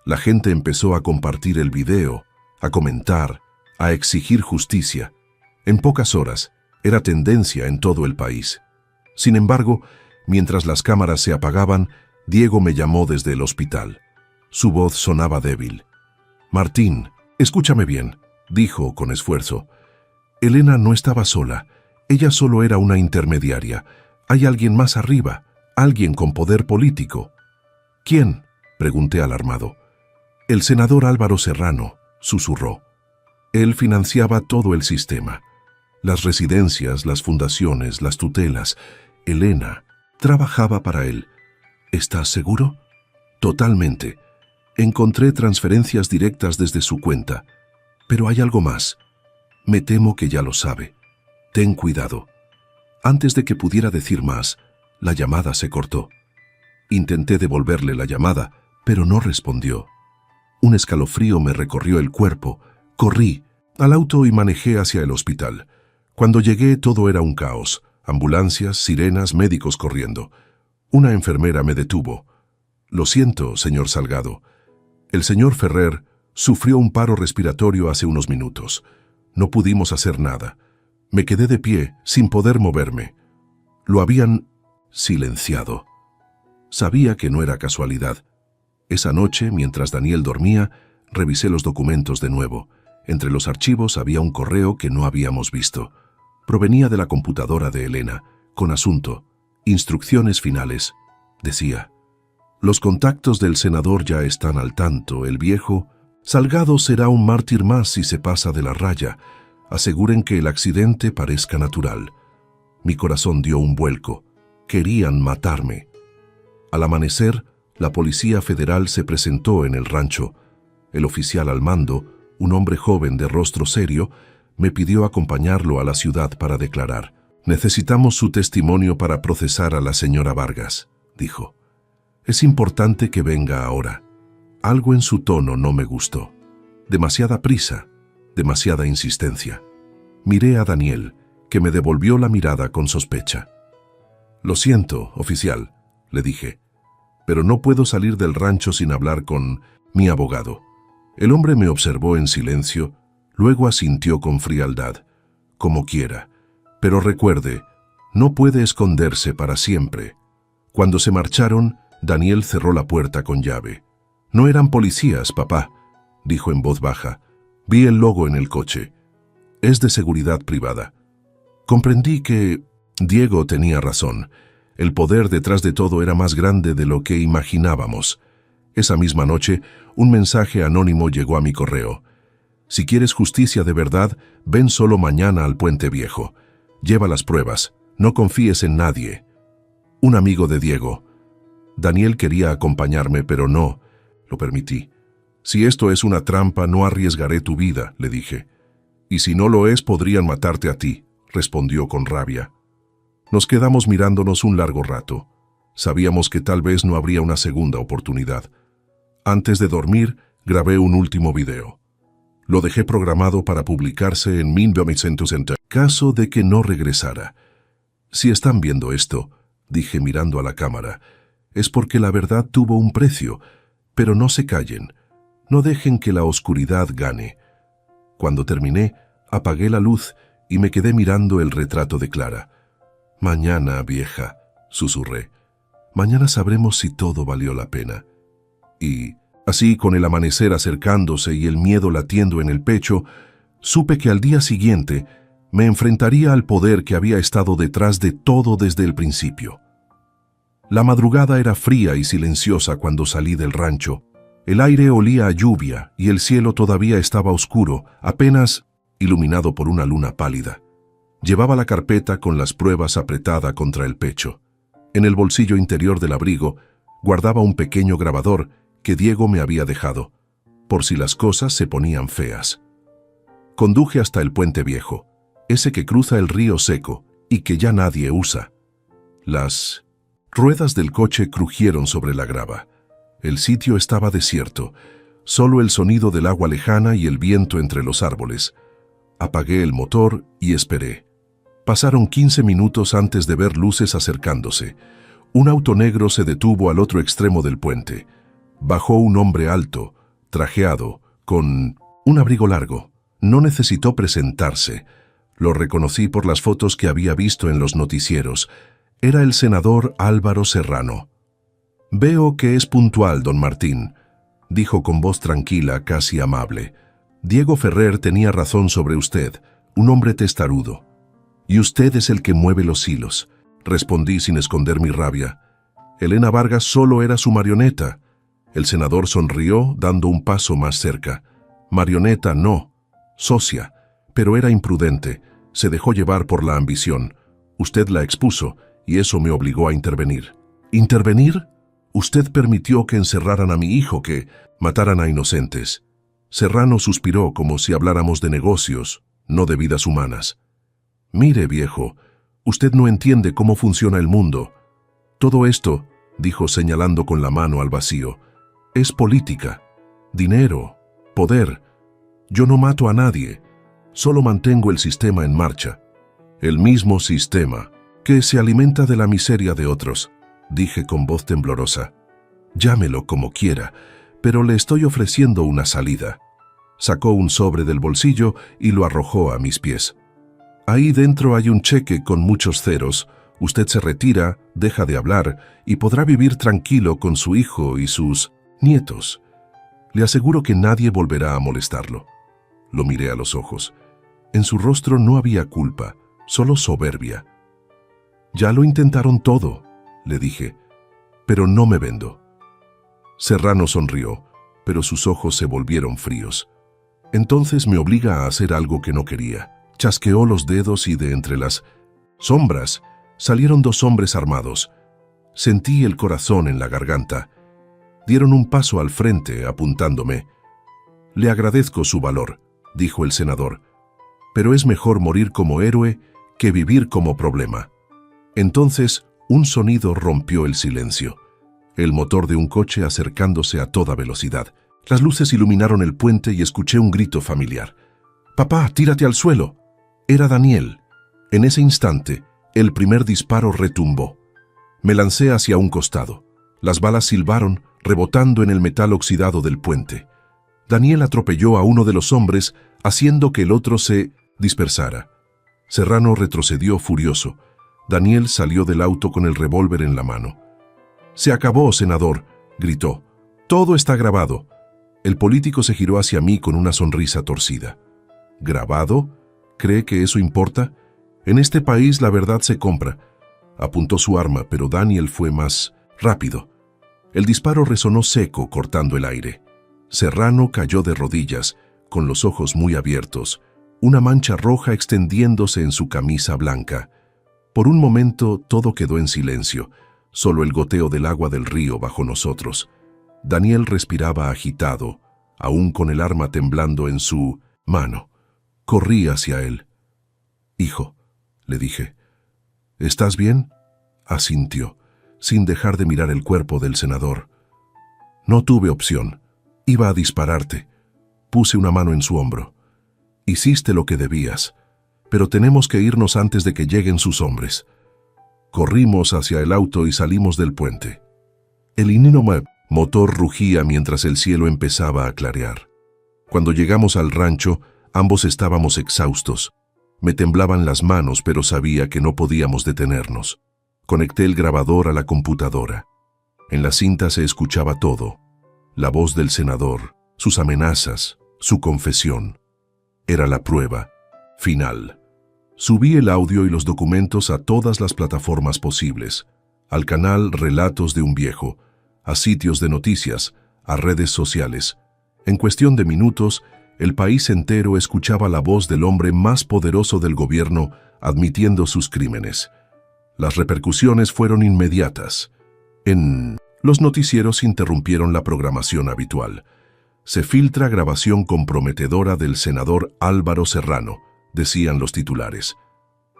La gente empezó a compartir el video, a comentar, a exigir justicia. En pocas horas, era tendencia en todo el país. Sin embargo, mientras las cámaras se apagaban, Diego me llamó desde el hospital. Su voz sonaba débil. «Martín, escúchame bien», dijo con esfuerzo. «Elena no estaba sola. Ella solo era una intermediaria. Hay alguien más arriba, alguien con poder político». «¿Quién?», pregunté alarmado. «El senador Álvaro Serrano», susurró. Él financiaba todo el sistema. Las residencias, las fundaciones, las tutelas. Elena trabajaba para él. ¿Estás seguro? Totalmente. Encontré transferencias directas desde su cuenta. Pero hay algo más. Me temo que ya lo sabe. Ten cuidado. Antes de que pudiera decir más, la llamada se cortó. Intenté devolverle la llamada, pero no respondió. Un escalofrío me recorrió el cuerpo. Corrí al auto y manejé hacia el hospital. Cuando llegué, todo era un caos. Ambulancias, sirenas, médicos corriendo. Una enfermera me detuvo. «Lo siento, señor Salgado. El señor Ferrer sufrió un paro respiratorio hace unos minutos. No pudimos hacer nada. Me quedé de pie, sin poder moverme. Lo habían silenciado». Sabía que no era casualidad. Esa noche, mientras Daniel dormía, revisé los documentos de nuevo. Entre los archivos había un correo que no habíamos visto. Provenía de la computadora de Elena, con asunto: «Instrucciones finales», decía. «Los contactos del senador ya están al tanto. El viejo Salgado será un mártir más si se pasa de la raya. Aseguren que el accidente parezca natural». Mi corazón dio un vuelco. Querían matarme. Al amanecer, la Policía Federal se presentó en el rancho. El oficial al mando, un hombre joven de rostro serio, me pidió acompañarlo a la ciudad para declarar. «Necesitamos su testimonio para procesar a la señora Vargas», dijo. «Es importante que venga ahora». Algo en su tono no me gustó. Demasiada prisa, demasiada insistencia. Miré a Daniel, que me devolvió la mirada con sospecha. «Lo siento, oficial», le dije, «pero no puedo salir del rancho sin hablar con mi abogado». El hombre me observó en silencio, luego asintió con frialdad. «Como quiera. Pero recuerde, no puede esconderse para siempre». Cuando se marcharon, Daniel cerró la puerta con llave. «No eran policías, papá», dijo en voz baja. «Vi el logo en el coche. Es de seguridad privada». Comprendí que Diego tenía razón. El poder detrás de todo era más grande de lo que imaginábamos. Esa misma noche, un mensaje anónimo llegó a mi correo. «Si quieres justicia de verdad, ven solo mañana al Puente Viejo. Lleva las pruebas. No confíes en nadie». Un amigo de Diego. Daniel quería acompañarme, pero no. Lo permití. Si esto es una trampa, no arriesgaré tu vida, le dije. Y si no lo es, podrían matarte a ti, respondió con rabia. Nos quedamos mirándonos un largo rato. Sabíamos que tal vez no habría una segunda oportunidad. Antes de dormir, grabé un último video. Lo dejé programado para publicarse en 1960, caso de que no regresara. Si están viendo esto, dije mirando a la cámara, es porque la verdad tuvo un precio, pero no se callen. No dejen que la oscuridad gane. Cuando terminé, apagué la luz y me quedé mirando el retrato de Clara. Mañana, vieja, susurré. Mañana sabremos si todo valió la pena. Y, así con el amanecer acercándose y el miedo latiendo en el pecho, supe que al día siguiente me enfrentaría al poder que había estado detrás de todo desde el principio. La madrugada era fría y silenciosa cuando salí del rancho. El aire olía a lluvia y el cielo todavía estaba oscuro, apenas iluminado por una luna pálida. Llevaba la carpeta con las pruebas apretada contra el pecho. En el bolsillo interior del abrigo guardaba un pequeño grabador que Diego me había dejado, por si las cosas se ponían feas. Conduje hasta el puente viejo, ese que cruza el río seco y que ya nadie usa. Las ruedas del coche crujieron sobre la grava. El sitio estaba desierto, solo el sonido del agua lejana y el viento entre los árboles. Apagué el motor y esperé. Pasaron 15 minutos antes de ver luces acercándose. Un auto negro se detuvo al otro extremo del puente. Bajó un hombre alto, trajeado, con un abrigo largo. No necesitó presentarse. Lo reconocí por las fotos que había visto en los noticieros. Era el senador Álvaro Serrano. «Veo que es puntual, don Martín», dijo con voz tranquila, casi amable. «Diego Ferrer tenía razón sobre usted, un hombre testarudo. Y usted es el que mueve los hilos», respondí sin esconder mi rabia. Elena Vargas solo era su marioneta. El senador sonrió, dando un paso más cerca. Marioneta no, socia, pero era imprudente. Se dejó llevar por la ambición. Usted la expuso, y eso me obligó a intervenir. ¿Intervenir? Usted permitió que encerraran a mi hijo, que mataran a inocentes. Serrano suspiró como si habláramos de negocios, no de vidas humanas. Mire, viejo, usted no entiende cómo funciona el mundo. Todo esto, dijo señalando con la mano al vacío, es política, dinero, poder. Yo no mato a nadie, solo mantengo el sistema en marcha. El mismo sistema que se alimenta de la miseria de otros, dije con voz temblorosa. Llámelo como quiera, pero le estoy ofreciendo una salida. Sacó un sobre del bolsillo y lo arrojó a mis pies. Ahí dentro hay un cheque con muchos ceros. Usted se retira, deja de hablar y podrá vivir tranquilo con su hijo y sus nietos. Le aseguro que nadie volverá a molestarlo. Lo miré a los ojos. En su rostro no había culpa, solo soberbia. Ya lo intentaron todo, le dije, pero no me vendo. Serrano sonrió, pero sus ojos se volvieron fríos. Entonces me obliga a hacer algo que no quería. Chasqueó los dedos y de entre las sombras salieron dos hombres armados. Sentí el corazón en la garganta. Dieron un paso al frente, apuntándome. Le agradezco su valor, dijo el senador, pero es mejor morir como héroe que vivir como problema. Entonces, un sonido rompió el silencio. El motor de un coche acercándose a toda velocidad. Las luces iluminaron el puente y escuché un grito familiar. «Papá, tírate al suelo». Era Daniel. En ese instante, el primer disparo retumbó. Me lancé hacia un costado. Las balas silbaron, rebotando en el metal oxidado del puente. Daniel atropelló a uno de los hombres, haciendo que el otro se dispersara. Serrano retrocedió furioso. Daniel salió del auto con el revólver en la mano. «Se acabó, senador», gritó. «Todo está grabado». El político se giró hacia mí con una sonrisa torcida. «¿Grabado? ¿Cree que eso importa? En este país la verdad se compra». Apuntó su arma, pero Daniel fue más rápido. El disparo resonó seco, cortando el aire. Serrano cayó de rodillas, con los ojos muy abiertos, una mancha roja extendiéndose en su camisa blanca. Por un momento todo quedó en silencio, solo el goteo del agua del río bajo nosotros. Daniel respiraba agitado, aún con el arma temblando en su mano. Corrí hacia él. «Hijo», le dije. «¿Estás bien?». Asintió, sin dejar de mirar el cuerpo del senador. No tuve opción. Iba a dispararte. Puse una mano en su hombro. «Hiciste lo que debías, pero tenemos que irnos antes de que lleguen sus hombres». Corrimos hacia el auto y salimos del puente. El inínome motor rugía mientras el cielo empezaba a clarear. Cuando llegamos al rancho, ambos estábamos exhaustos. Me temblaban las manos, pero sabía que no podíamos detenernos. Conecté el grabador a la computadora. En la cinta se escuchaba todo. La voz del senador, sus amenazas, su confesión. Era la prueba final. Subí el audio y los documentos a todas las plataformas posibles, al canal Relatos de un Viejo, a sitios de noticias, a redes sociales. En cuestión de minutos, el país entero escuchaba la voz del hombre más poderoso del gobierno admitiendo sus crímenes. Las repercusiones fueron inmediatas. Los noticieros interrumpieron la programación habitual. Se filtra grabación comprometedora del senador Álvaro Serrano, decían los titulares.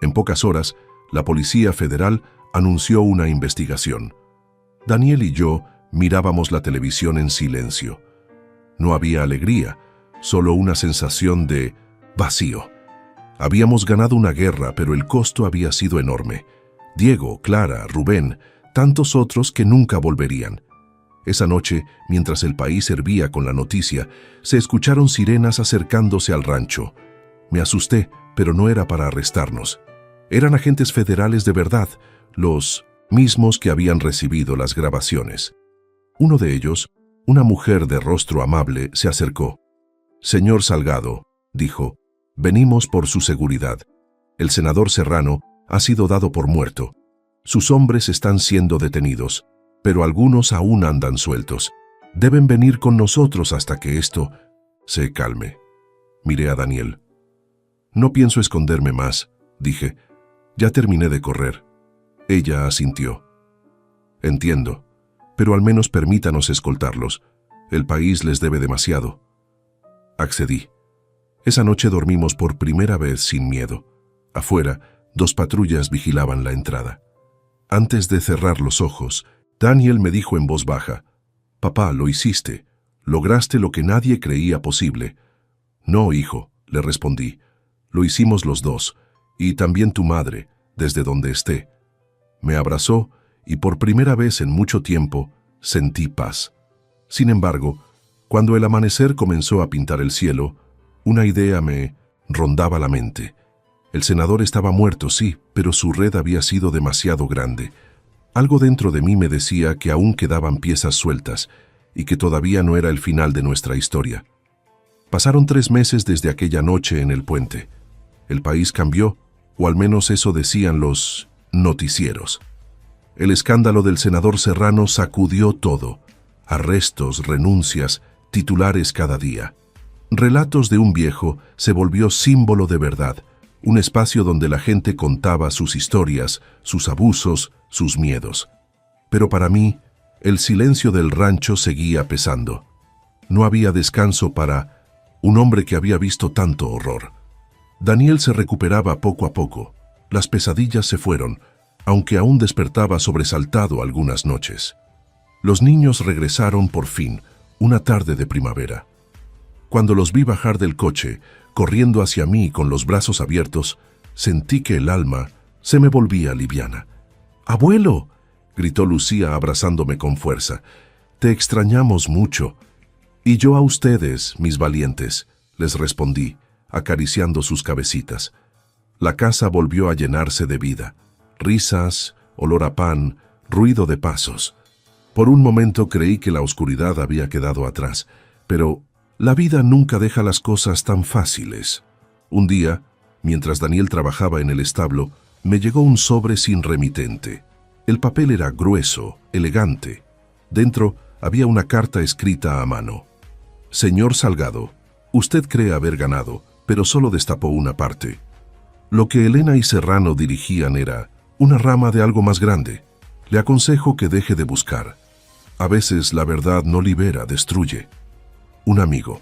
En pocas horas, la Policía Federal anunció una investigación. Daniel y yo mirábamos la televisión en silencio. No había alegría, solo una sensación de vacío. Habíamos ganado una guerra, pero el costo había sido enorme. Diego, Clara, Rubén, tantos otros que nunca volverían. Esa noche, mientras el país hervía con la noticia, se escucharon sirenas acercándose al rancho. Me asusté, pero no era para arrestarnos. Eran agentes federales de verdad, los mismos que habían recibido las grabaciones. Uno de ellos, una mujer de rostro amable, se acercó. «Señor Salgado», dijo, «venimos por su seguridad. El senador Serrano ha sido dado por muerto. Sus hombres están siendo detenidos, pero algunos aún andan sueltos. Deben venir con nosotros hasta que esto se calme». Miré a Daniel. «No pienso esconderme más», dije. «Ya terminé de correr». Ella asintió. «Entiendo, pero al menos permítanos escoltarlos. El país les debe demasiado». Accedí. Esa noche dormimos por primera vez sin miedo. Afuera, 2 patrullas vigilaban la entrada. Antes de cerrar los ojos, Daniel me dijo en voz baja: «Papá, lo hiciste. Lograste lo que nadie creía posible». «No, hijo», le respondí. «Lo hicimos los dos, y también tu madre, desde donde esté». Me abrazó y por primera vez en mucho tiempo sentí paz. Sin embargo, cuando el amanecer comenzó a pintar el cielo, una idea me rondaba la mente. El senador estaba muerto, sí, pero su red había sido demasiado grande. Algo dentro de mí me decía que aún quedaban piezas sueltas y que todavía no era el final de nuestra historia. Pasaron 3 meses desde aquella noche en el puente. El país cambió, o al menos eso decían los noticieros. El escándalo del senador Serrano sacudió todo. Arrestos, renuncias, titulares cada día. Relatos de un Viejo se volvió símbolo de verdad, un espacio donde la gente contaba sus historias, sus abusos, sus miedos. Pero para mí, el silencio del rancho seguía pesando. No había descanso para un hombre que había visto tanto horror. Daniel se recuperaba poco a poco. Las pesadillas se fueron, aunque aún despertaba sobresaltado algunas noches. Los niños regresaron por fin, una tarde de primavera. Cuando los vi bajar del coche, corriendo hacia mí con los brazos abiertos, sentí que el alma se me volvía liviana. «¡Abuelo!», gritó Lucía abrazándome con fuerza. «Te extrañamos mucho». «Y yo a ustedes, mis valientes», les respondí, acariciando sus cabecitas. La casa volvió a llenarse de vida. Risas, olor a pan, ruido de pasos. Por un momento creí que la oscuridad había quedado atrás, pero la vida nunca deja las cosas tan fáciles. Un día, mientras Daniel trabajaba en el establo, me llegó un sobre sin remitente. El papel era grueso, elegante. Dentro había una carta escrita a mano. «Señor Salgado, usted cree haber ganado, pero solo destapó una parte. Lo que Elena y Serrano dirigían era una rama de algo más grande. Le aconsejo que deje de buscar. A veces la verdad no libera, destruye. Un amigo.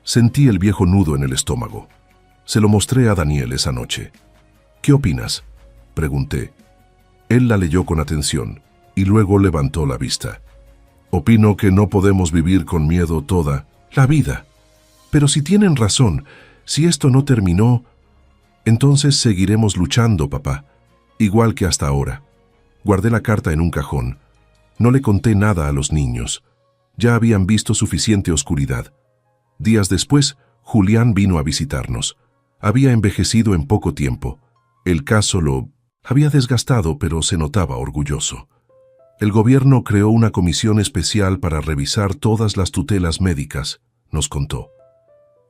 Sentí el viejo nudo en el estómago. Se lo mostré a Daniel esa noche. ¿Qué opinas?, pregunté. Él la leyó con atención y luego levantó la vista. Opino que no podemos vivir con miedo toda la vida. Pero si tienen razón, si esto no terminó, entonces seguiremos luchando, papá, igual que hasta ahora. Guardé la carta en un cajón. No le conté nada a los niños. Ya habían visto suficiente oscuridad. Días después, Julián vino a visitarnos. Había envejecido en poco tiempo. El caso lo había desgastado, pero se notaba orgulloso. El gobierno creó una comisión especial para revisar todas las tutelas médicas, nos contó.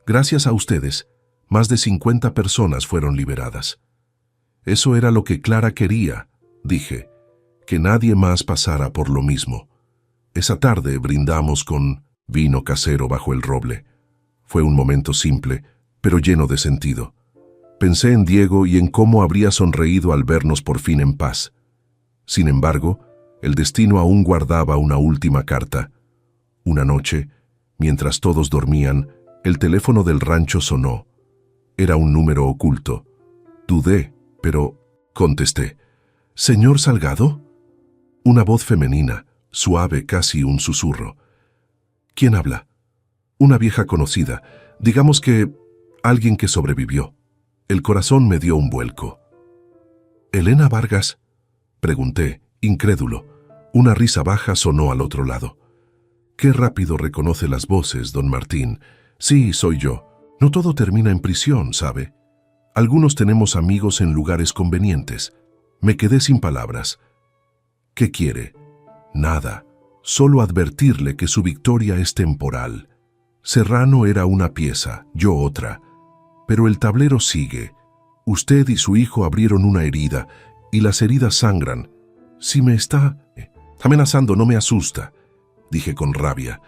Gracias a ustedes, más de 50 personas fueron liberadas. Eso era lo que Clara quería, dije, que nadie más pasara por lo mismo. Esa tarde brindamos con vino casero bajo el roble. Fue un momento simple, pero lleno de sentido. Pensé en Diego y en cómo habría sonreído al vernos por fin en paz. Sin embargo, el destino aún guardaba una última carta. Una noche, mientras todos dormían, el teléfono del rancho sonó. Era un número oculto. Dudé, pero contesté. ¿Señor Salgado? Una voz femenina, suave, casi un susurro. ¿Quién habla? Una vieja conocida, digamos que alguien que sobrevivió. El corazón me dio un vuelco. ¿Elena Vargas?, pregunté, incrédulo. Una risa baja sonó al otro lado. Qué rápido reconoce las voces, don Martín. Sí, soy yo. No todo termina en prisión, ¿sabe? Algunos tenemos amigos en lugares convenientes. Me quedé sin palabras. ¿Qué quiere? Nada. Solo advertirle que su victoria es temporal. Serrano era una pieza, yo otra. Pero el tablero sigue. Usted y su hijo abrieron una herida, y las heridas sangran. Si me está amenazando, no me asusta, dije con rabia.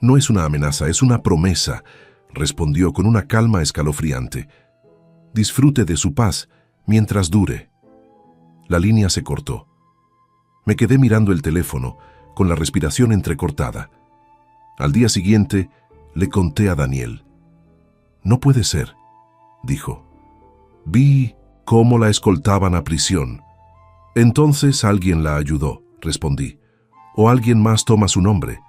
No es una amenaza, es una promesa, respondió con una calma escalofriante. Disfrute de su paz mientras dure. La línea se cortó. Me quedé mirando el teléfono, con la respiración entrecortada. Al día siguiente, le conté a Daniel. No puede ser, dijo. Vi cómo la escoltaban a prisión. Entonces alguien la ayudó, respondí. O alguien más toma su nombre.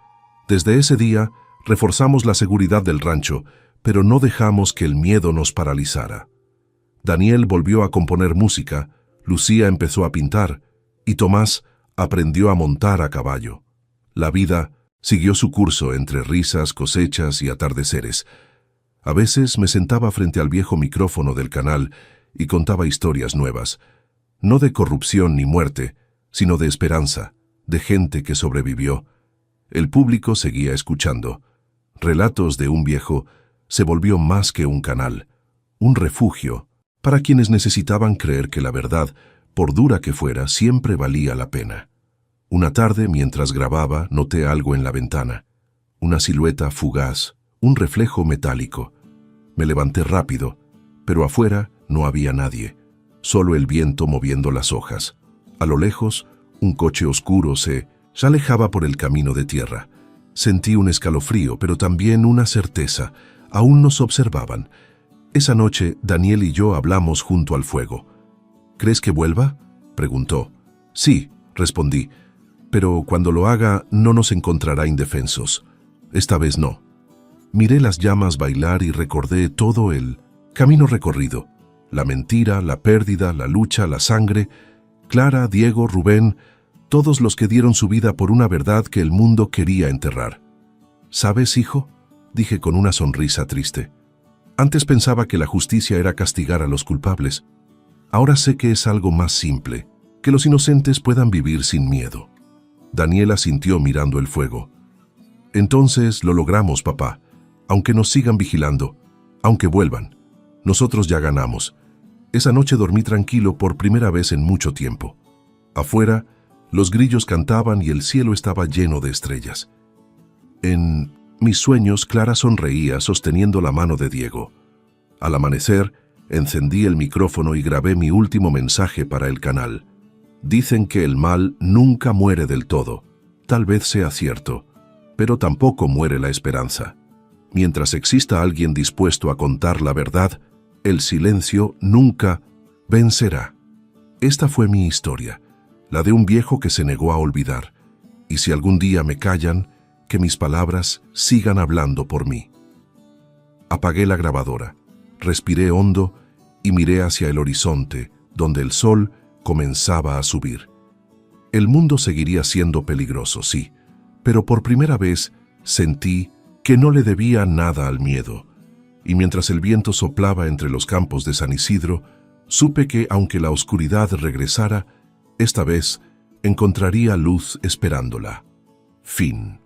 Desde ese día, reforzamos la seguridad del rancho, pero no dejamos que el miedo nos paralizara. Daniel volvió a componer música, Lucía empezó a pintar, y Tomás aprendió a montar a caballo. La vida siguió su curso entre risas, cosechas y atardeceres. A veces me sentaba frente al viejo micrófono del canal y contaba historias nuevas, no de corrupción ni muerte, sino de esperanza, de gente que sobrevivió. El público seguía escuchando. Relatos de un viejo se volvió más que un canal, un refugio para quienes necesitaban creer que la verdad, por dura que fuera, siempre valía la pena. Una tarde, mientras grababa, noté algo en la ventana. Una silueta fugaz, un reflejo metálico. Me levanté rápido, pero afuera no había nadie, solo el viento moviendo las hojas. A lo lejos, un coche oscuro se alejaba por el camino de tierra. Sentí un escalofrío, pero también una certeza. Aún nos observaban. Esa noche, Daniel y yo hablamos junto al fuego. ¿Crees que vuelva?, preguntó. Sí, respondí, pero cuando lo haga no nos encontrará indefensos. Esta vez no. Miré las llamas bailar y recordé todo el camino recorrido. La mentira, la pérdida, la lucha, la sangre. Clara, Diego, Rubén, todos los que dieron su vida por una verdad que el mundo quería enterrar. ¿Sabes, hijo?, dije con una sonrisa triste. Antes pensaba que la justicia era castigar a los culpables. Ahora sé que es algo más simple, que los inocentes puedan vivir sin miedo. Daniela asintió mirando el fuego. Entonces lo logramos, papá. Aunque nos sigan vigilando, aunque vuelvan. Nosotros ya ganamos. Esa noche dormí tranquilo por primera vez en mucho tiempo. Afuera, los grillos cantaban y el cielo estaba lleno de estrellas. En mis sueños, Clara sonreía sosteniendo la mano de Diego. Al amanecer, encendí el micrófono y grabé mi último mensaje para el canal. Dicen que el mal nunca muere del todo. Tal vez sea cierto, pero tampoco muere la esperanza. Mientras exista alguien dispuesto a contar la verdad, el silencio nunca vencerá. Esta fue mi historia, la de un viejo que se negó a olvidar, y si algún día me callan, que mis palabras sigan hablando por mí. Apagué la grabadora, respiré hondo y miré hacia el horizonte, donde el sol comenzaba a subir. El mundo seguiría siendo peligroso, sí, pero por primera vez sentí que no le debía nada al miedo, y mientras el viento soplaba entre los campos de San Isidro, supe que, aunque la oscuridad regresara, esta vez encontraría luz esperándola. Fin.